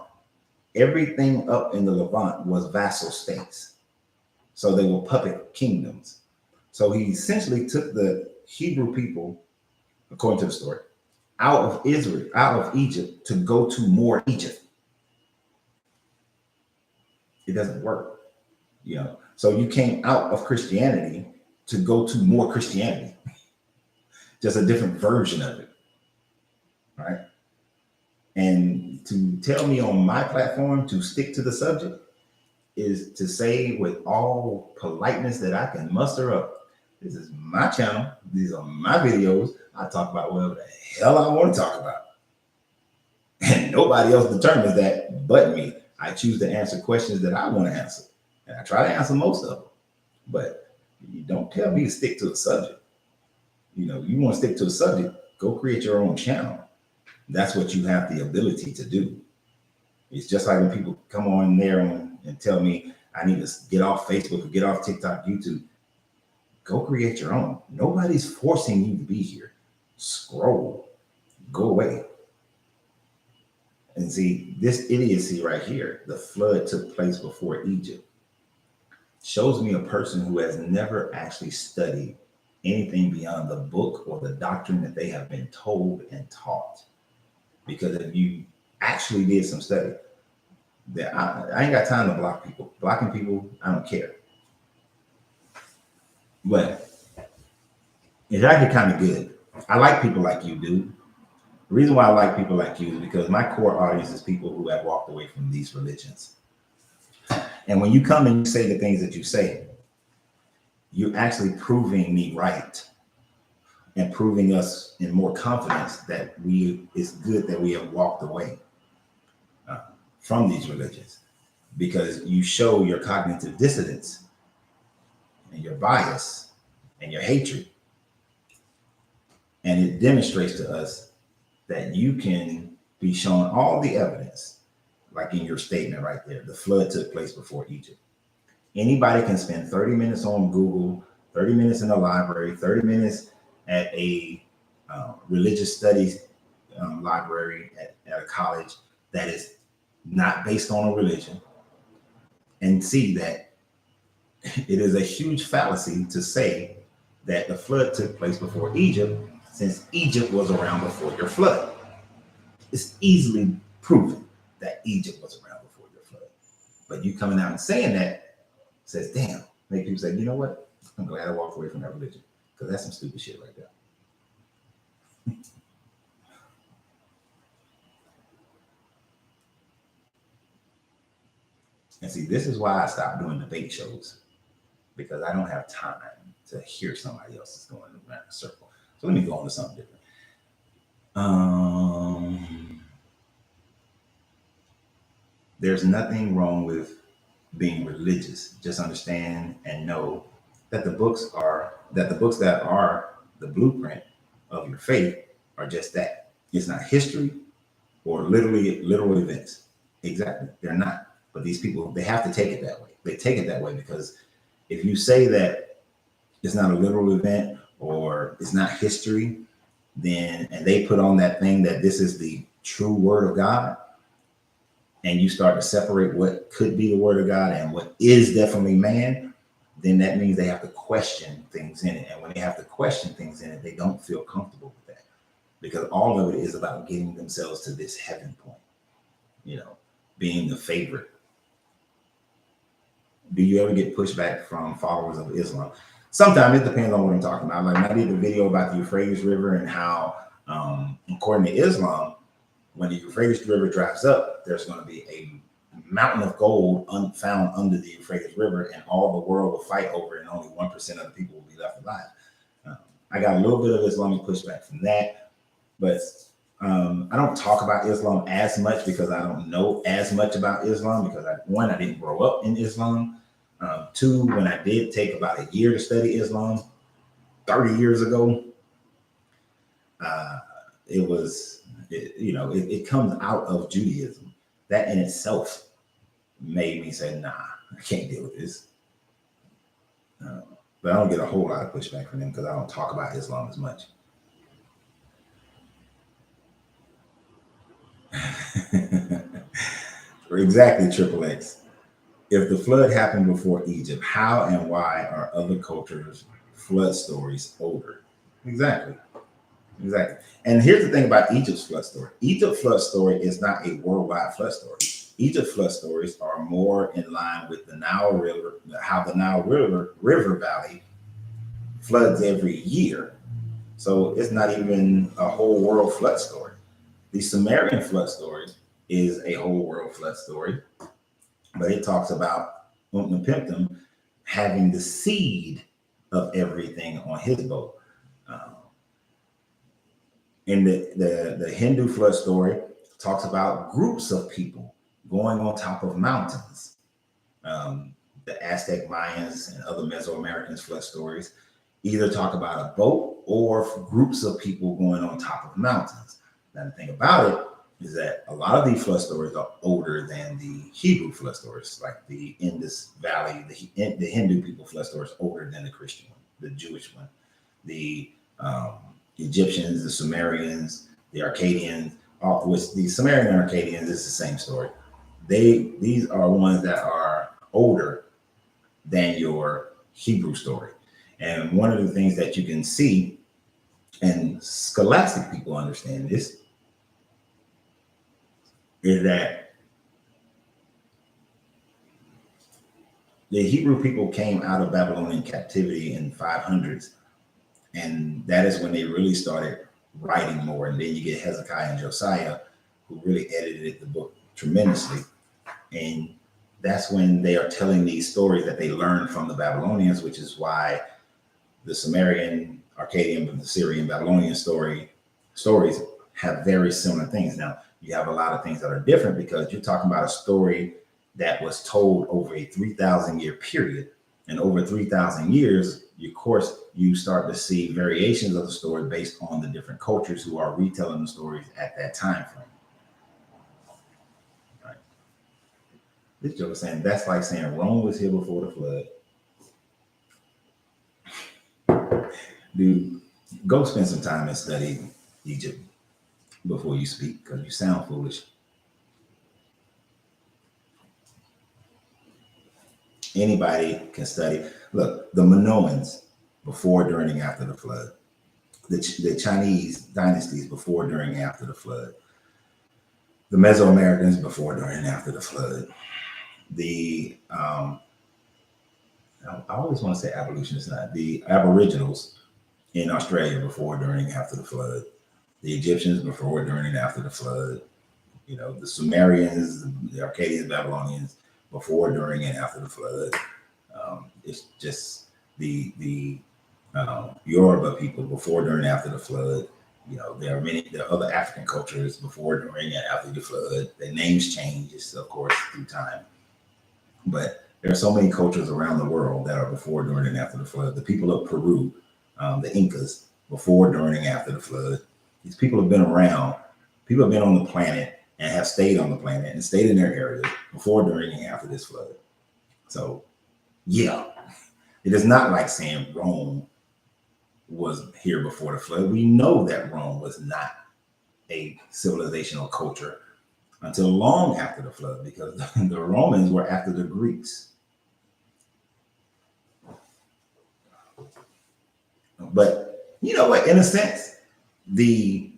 Everything up in the Levant was vassal states. So they were puppet kingdoms. So he essentially took the Hebrew people, according to the story, out of Israel, out of Egypt to go to more Egypt. It doesn't work, you know. So you came out of Christianity to go to more Christianity, just a different version of it, right? And to tell me on my platform to stick to the subject is to say with all politeness that I can muster up, this is my channel, these are my videos, I talk about whatever the hell I want to talk about. And nobody else determines that but me. I choose to answer questions that I want to answer. And I try to answer most of them. But you don't tell me to stick to a subject. You know, you want to stick to a subject, go create your own channel. That's what you have the ability to do. It's just like when people come on there and tell me I need to get off Facebook or get off TikTok, YouTube. Go create your own. Nobody's forcing you to be here. Scroll. Go away. And see, this idiocy right here, the flood took place before Egypt, shows me a person who has never actually studied anything beyond the book or the doctrine that they have been told and taught. Because if you actually did some study, that I ain't got time to block people. Blocking people, I don't care. But it's actually kind of good. I like people like you, dude. The reason why I like people like you is because my core audience is people who have walked away from these religions. And when you come and you say the things that you say, you're actually proving me right and proving us in more confidence that it's good that we have walked away from these religions, because you show your cognitive dissonance and your bias and your hatred. And it demonstrates to us that you can be shown all the evidence, like in your statement right there, the flood took place before Egypt. Anybody can spend 30 minutes on Google, 30 minutes in the library, 30 minutes at a religious studies library at a college that is not based on a religion, and see that it is a huge fallacy to say that the flood took place before Egypt, since Egypt was around before your flood. It's easily proven that Egypt was around before your flood. But you coming out and saying that says, damn, make people say, you know what? I'm glad I walked away from that religion, because that's some stupid shit right there. And see, this is why I stopped doing debate shows, because I don't have time to hear somebody else's going around a circle. So let me go on to something different. There's nothing wrong with being religious. Just understand and know that the books that are the blueprint of your faith are just that. It's not history or literal events. Exactly. They're not. But these people, they have to take it that way. They take it that way because if you say that it's not a literal event or it's not history, then, and they put on that thing that this is the true word of God, and you start to separate what could be the word of God and what is definitely man, then that means they have to question things in it. And when they have to question things in it, they don't feel comfortable with that, because all of it is about getting themselves to this heaven point, being the favorite. Do you ever get pushback from followers of Islam? Sometimes it depends on what I'm talking about. Like I did the video about the Euphrates River and how, according to Islam, when the Euphrates River dries up, there's going to be a mountain of gold found under the Euphrates River, and all the world will fight over it, and only 1% of the people will be left alive. I got a little bit of Islamic pushback from that, but I don't talk about Islam as much because I don't know as much about Islam, because I didn't grow up in Islam. Two, when I did take about a year to study Islam 30 years ago, it comes out of Judaism. That in itself made me say, nah, I can't deal with this. But I don't get a whole lot of pushback from them because I don't talk about Islam as much. Exactly, Triple X. If the flood happened before Egypt, how and why are other cultures' flood stories older? Exactly. And here's the thing about Egypt's flood story. Egypt's flood story is not a worldwide flood story. Egypt's flood stories are more in line with the Nile River, how the Nile River Valley floods every year. So it's not even a whole world flood story. The Sumerian flood story is a whole world flood story, but it talks about Utnapishtim having the seed of everything on his boat. In the Hindu flood story talks about groups of people going on top of mountains. The Aztec Mayans and other Mesoamericans flood stories either talk about a boat or groups of people going on top of mountains. Now, the thing about it is that a lot of these flood stories are older than the Hebrew flood stories, like the Indus Valley, the Hindu people flood stories older than the Christian one, the Jewish one, the Egyptians, the Sumerians, the Akkadians, which the Sumerian and Akkadians is the same story. These are ones that are older than your Hebrew story. And one of the things that you can see, and scholastic people understand this, is that the Hebrew people came out of Babylonian captivity in 500s. And that is when they really started writing more. And then you get Hezekiah and Josiah, who really edited the book tremendously. And that's when they are telling these stories that they learned from the Babylonians, which is why the Sumerian, Akkadian, the Syrian, Babylonian stories have very similar things. Now, you have a lot of things that are different because you're talking about a story that was told over a 3,000 year period. And over 3,000 years, of course, you start to see variations of the story based on the different cultures who are retelling the stories at that time frame. Right. This joke is saying that's like saying Rome was here before the flood. Dude, go spend some time and study Egypt before you speak, because you sound foolish. Anybody can study. Look, the Minoans before, during, and after the flood. The Chinese dynasties before, during, and after the flood. The Mesoamericans before, during, and after the flood. I always want to say abolitionists, not the Aboriginals in Australia before, during, and after the flood. The Egyptians before, during, and after the flood. The Sumerians, the Akkadians, Babylonians before, during, and after the flood. It's just the Yoruba people before, during, and after the flood. There are other African cultures before, during, and after the flood. Their names change, of course, through time. But there are so many cultures around the world that are before, during, and after the flood. The people of Peru, the Incas, before, during, and after the flood. These people have been around. People have been on the planet and have stayed on the planet and stayed in their areas before, during, and after this flood. So, yeah, it is not like saying Rome was here before the flood. We know that Rome was not a civilizational culture until long after the flood, because the Romans were after the Greeks. But you know what? In a sense, the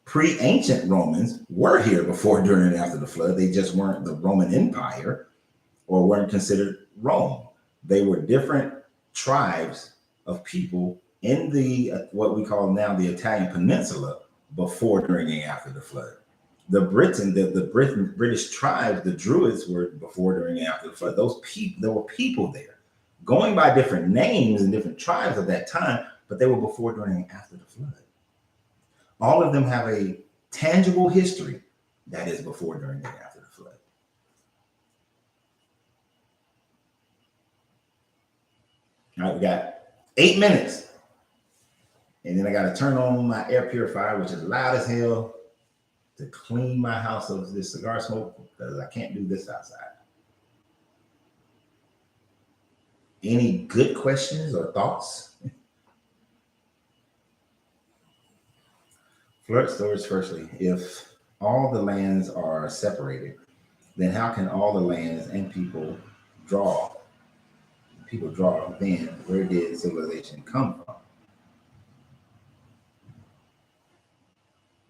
pre-ancient Romans were here before, during, and after the flood. They just weren't the Roman Empire, or weren't considered Rome. They were different tribes of people in the what we call now the Italian Peninsula before, during, and after the flood. The British tribes, the Druids, were before, during, and after the flood. Those people, there were people there, going by different names and different tribes of that time, but they were before, during, and after the flood. All of them have a tangible history that is before, during, and after the flood. All right, we got 8 minutes. And then I got to turn on my air purifier, which is loud as hell, to clean my house of this cigar smoke, because I can't do this outside. Any good questions or thoughts? Flood stories, firstly. If all the lands are separated, then how can all the lands and people draw? Then where did civilization come from?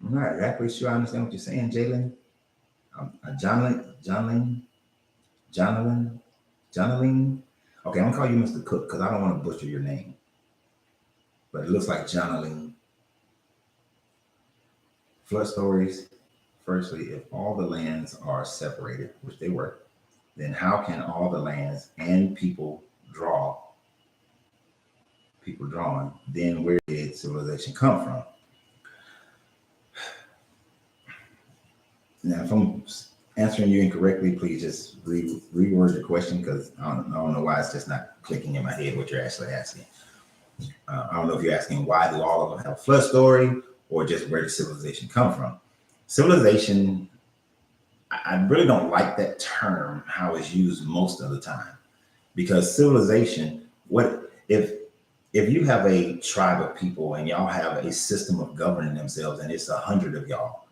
I'm not exactly sure I understand what you're saying, Jalen. Jonaline. Okay, I'm gonna call you Mr. Cook because I don't want to butcher your name. But it looks like Jonaline. Flood stories. Firstly, if all the lands are separated, which they were, then how can all the lands and people drawn? Then where did civilization come from? Now, if I'm answering you incorrectly, please just reword the question, because I don't know why it's just not clicking in my head what you're actually asking. I don't know if you're asking why do all of them have a flood story, or just where does civilization come from? Civilization, I really don't like that term, how it's used most of the time, because civilization, what if you have a tribe of people and y'all have a system of governing themselves, and it's 100 of y'all,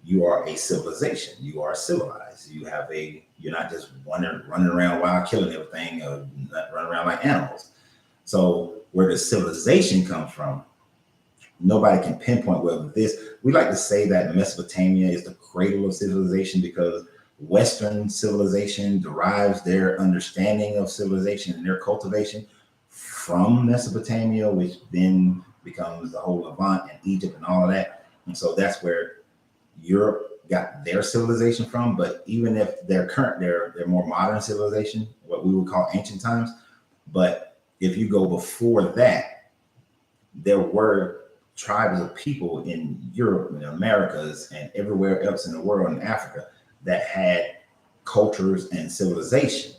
you are a civilization. You are civilized. You're not just running around wild killing everything, or not running around like animals. So where does civilization come from? Nobody can pinpoint whether we like to say that Mesopotamia is the cradle of civilization, because Western civilization derives their understanding of civilization and their cultivation from Mesopotamia, which then becomes the whole Levant and Egypt and all of that. And so that's where Europe got their civilization from. But even if they're more modern civilization, what we would call ancient times. But if you go before that, there were tribes of people in Europe and Americas and everywhere else in the world, in Africa, that had cultures and civilization.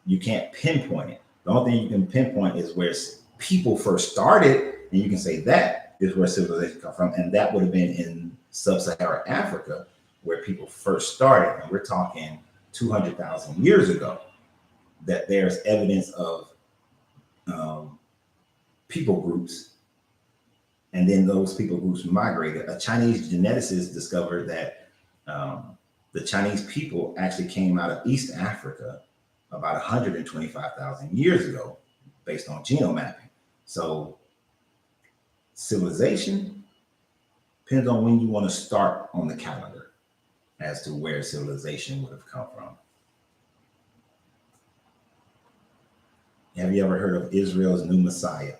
You can't pinpoint it. The only thing you can pinpoint is where people first started, and you can say that is where civilization comes from, and that would have been in sub-Saharan Africa, where people first started. And we're talking 200,000 years ago, that there's evidence of people groups, and then those people groups migrated. A Chinese geneticist discovered that the Chinese people actually came out of East Africa about 125,000 years ago, based on genome mapping. So civilization depends on when you want to start on the calendar as to where civilization would have come from. Have you ever heard of Israel's new Messiah?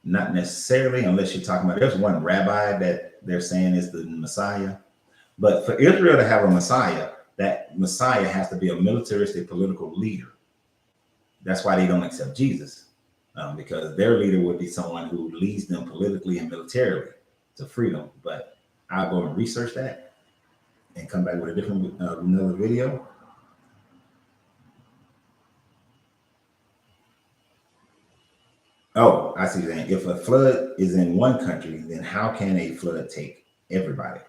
Not necessarily, unless you're talking about, there's one rabbi that they're saying is the Messiah. But for Israel to have a Messiah, that Messiah has to be a militaristic political leader. That's why they don't accept Jesus, because their leader would be someone who leads them politically and militarily to freedom. But I'll go and research that and come back with a different another video. Oh, I see that. If a flood is in one country, then how can a flood take everybody?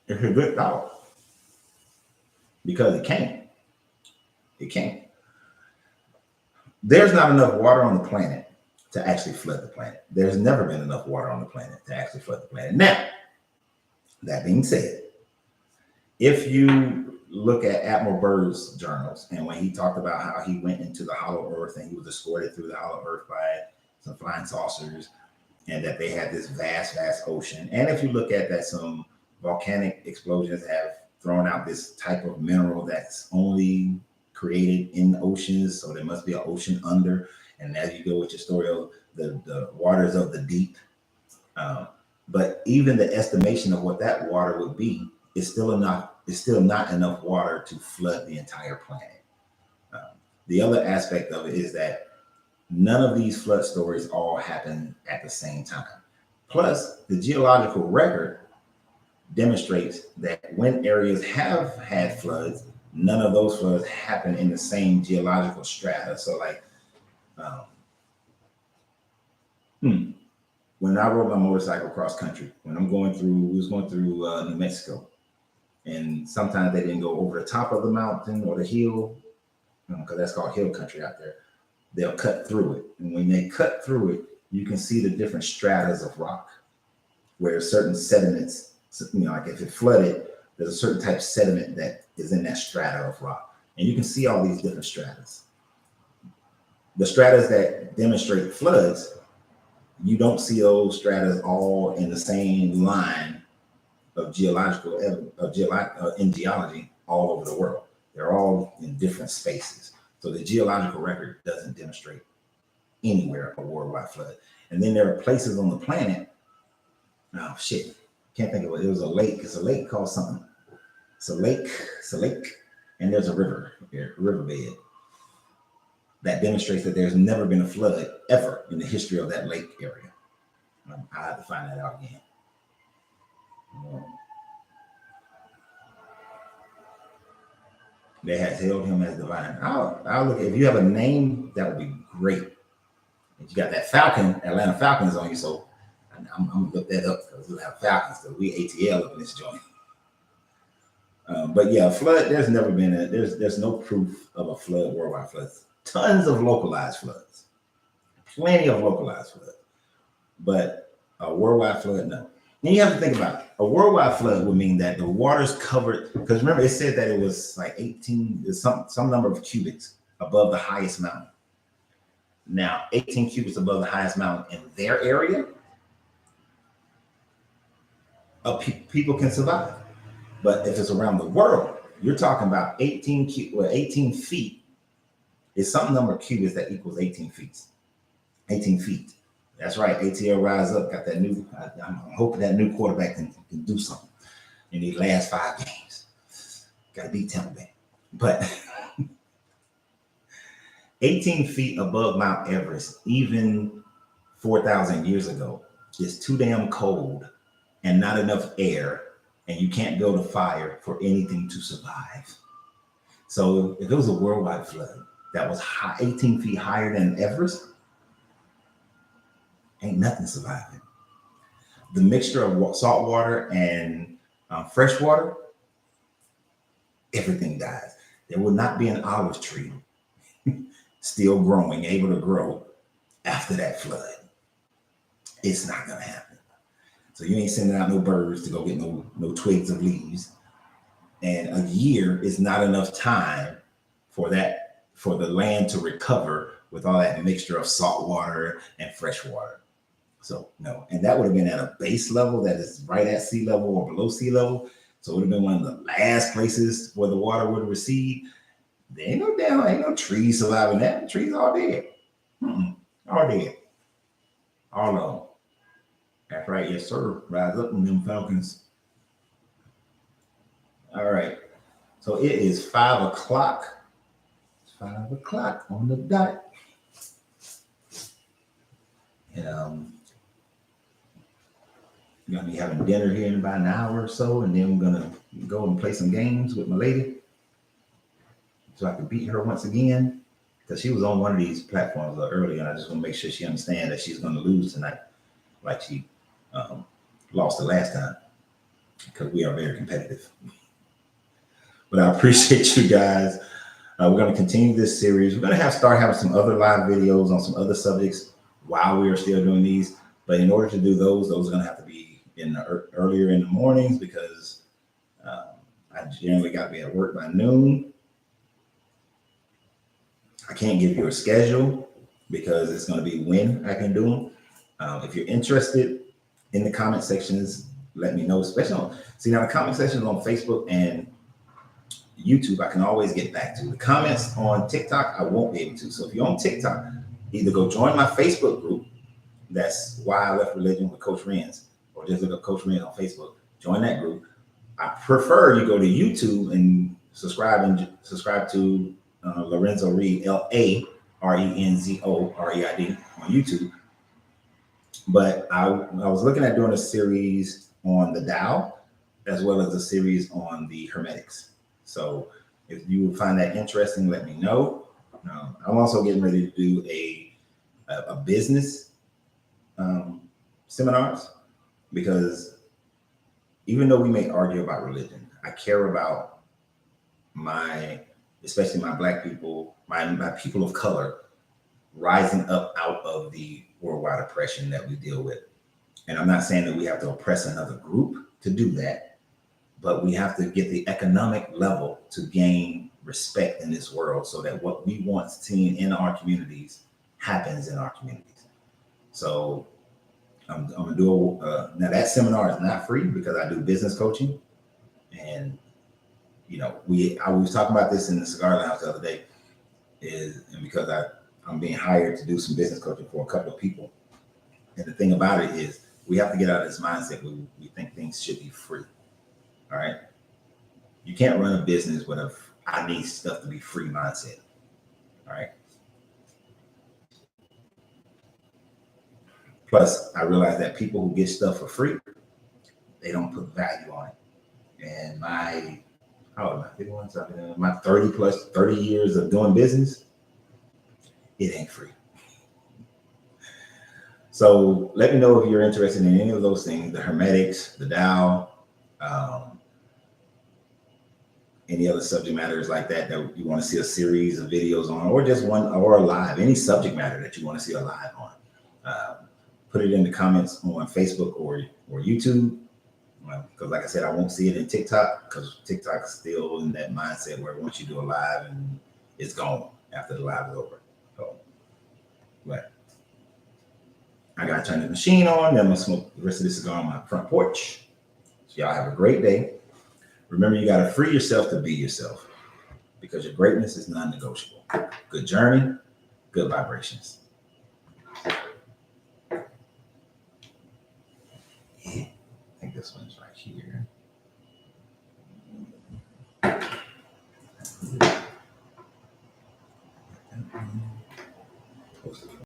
It's a good thought, because it can't. It can't. There's not enough water on the planet to actually flood the planet. There's never been enough water on the planet to actually flood the planet. Now, that being said, if you look at Admiral Byrd's journals, and when he talked about how he went into the hollow earth and he was escorted through the hollow earth by some flying saucers, and that they had this vast, vast ocean. And if you look at that, some volcanic explosions have thrown out this type of mineral that's only created in oceans. So there must be an ocean under. And as you go with your story of the waters of the deep. But even the estimation of what that water would be is still enough. It's still not enough water to flood the entire planet. The other aspect of it is that none of these flood stories all happen at the same time. Plus, the geological record demonstrates that when areas have had floods, none of those floods happen in the same geological strata. So like, when I rode my motorcycle cross country, when we was going through New Mexico, and sometimes they didn't go over the top of the mountain or the hill, because that's called hill country out there. They'll cut through it. And when they cut through it, you can see the different stratas of rock where certain sediments, like if it flooded, there's a certain type of sediment that is in that strata of rock. And you can see all these different stratas. The stratas that demonstrate floods, you don't see those stratas all in the same line of in geology all over the world. They're all in different spaces. So the geological record doesn't demonstrate anywhere a worldwide flood. And then there are places on the planet. Oh shit, can't think of it. It was a lake. It's a lake called something. It's a lake, and there's a riverbed that demonstrates that there's never been a flood ever in the history of that lake area. I have to find that out again. They had hailed him as divine. I'll look. If you have a name, that would be great. If you got that Falcon, Atlanta Falcons on you, so I'm gonna look that up because we'll have Falcons. Because we ATL up in this joint. But yeah, flood. There's never been there's no proof of a flood, worldwide floods. Tons of localized floods, plenty of localized floods, but a worldwide flood, no. And you have to think about it. A worldwide flood would mean that the water's covered, because remember it said that it was like 18, some number of cubits above the highest mountain. Now, 18 cubits above the highest mountain in their area, people can survive. But if it's around the world, you're talking about 18 feet is some number of cubits that equals 18 feet. 18 feet. That's right. ATL rise up. Got that new. I'm hoping that new quarterback can do something in these last 5 games. Got to beat Tampa Bay. But 18 feet above Mount Everest, even 4,000 years ago, is too damn cold and not enough air, and you can't build a fire for anything to survive. So if it was a worldwide flood that was 18 feet higher than Everest, ain't nothing surviving. The mixture of salt water and fresh water, everything dies. There will not be an olive tree still growing, able to grow after that flood. It's not gonna happen. So you ain't sending out no birds to go get no twigs of leaves. And a year is not enough time for the land to recover with all that mixture of salt water and fresh water. So no, and that would have been at a base level that is right at sea level or below sea level. So it would have been one of the last places where the water would recede. There ain't no trees surviving that. The trees all dead. All dead. All of them. That's right, yes, sir. Rise up on them Falcons. All right. So it is 5 o'clock. It's 5 o'clock on the dot. And we're gonna be having dinner here in about an hour or so, and then we're gonna go and play some games with my lady, so I can beat her once again, because she was on one of these platforms earlier, and I just want to make sure she understands that she's going to lose tonight, like she lost the last time, because we are very competitive. But I appreciate you guys. We're going to continue this series. We're going to start having some other live videos on some other subjects while we are still doing these. But in order to do those are going to have to be earlier in the mornings because I generally got to be at work by noon. I can't give you a schedule because it's going to be when I can do them. If you're interested in the comment sections, let me know. Especially now the comment sections on Facebook and YouTube, I can always get back to. The comments on TikTok, I won't be able to. So if you're on TikTok, either go join my Facebook group. That's Why I Left Religion with Coach Renz, or just look up Coach Renz on Facebook. Join that group. I prefer you go to YouTube and subscribe to Larenzo Reid, LaRenzoreid on YouTube. But I was looking at doing a series on the Tao as well as a series on the hermetics. So if you find that interesting, let me know. I'm also getting ready to do a business seminars, because even though we may argue about religion, I care about especially my Black people, my people of color rising up out of the worldwide oppression that we deal with. And I'm not saying that we have to oppress another group to do that, but we have to get the economic level to gain respect in this world so that what we want seen in our communities happens in our communities. So I'm gonna do now that seminar is not free because I do business coaching, and I was talking about this in the cigar lounge the other day, and because I'm being hired to do some business coaching for a couple of people, and the thing about it is we have to get out of this mindset where we think things should be free. All right, you can't run a business with I need stuff to be free mindset. All right. Plus, I realize that people who get stuff for free, they don't put value on it. And my 30 years of doing business, it ain't free. So let me know if you're interested in any of those things, the hermetics, the Tao, any other subject matters like that you want to see a series of videos on, or just one, or a live, any subject matter that you want to see a live on. Put it in the comments on Facebook or YouTube. Because like I said, I won't see it in TikTok because TikTok's still in that mindset where once you do a live and it's gone after the live is over. So, but I gotta turn the machine on. Then I'm gonna smoke the rest of this cigar on my front porch. So y'all have a great day. Remember, you gotta free yourself to be yourself because your greatness is non-negotiable. Good journey, good vibrations. Yeah, I think this one's right here.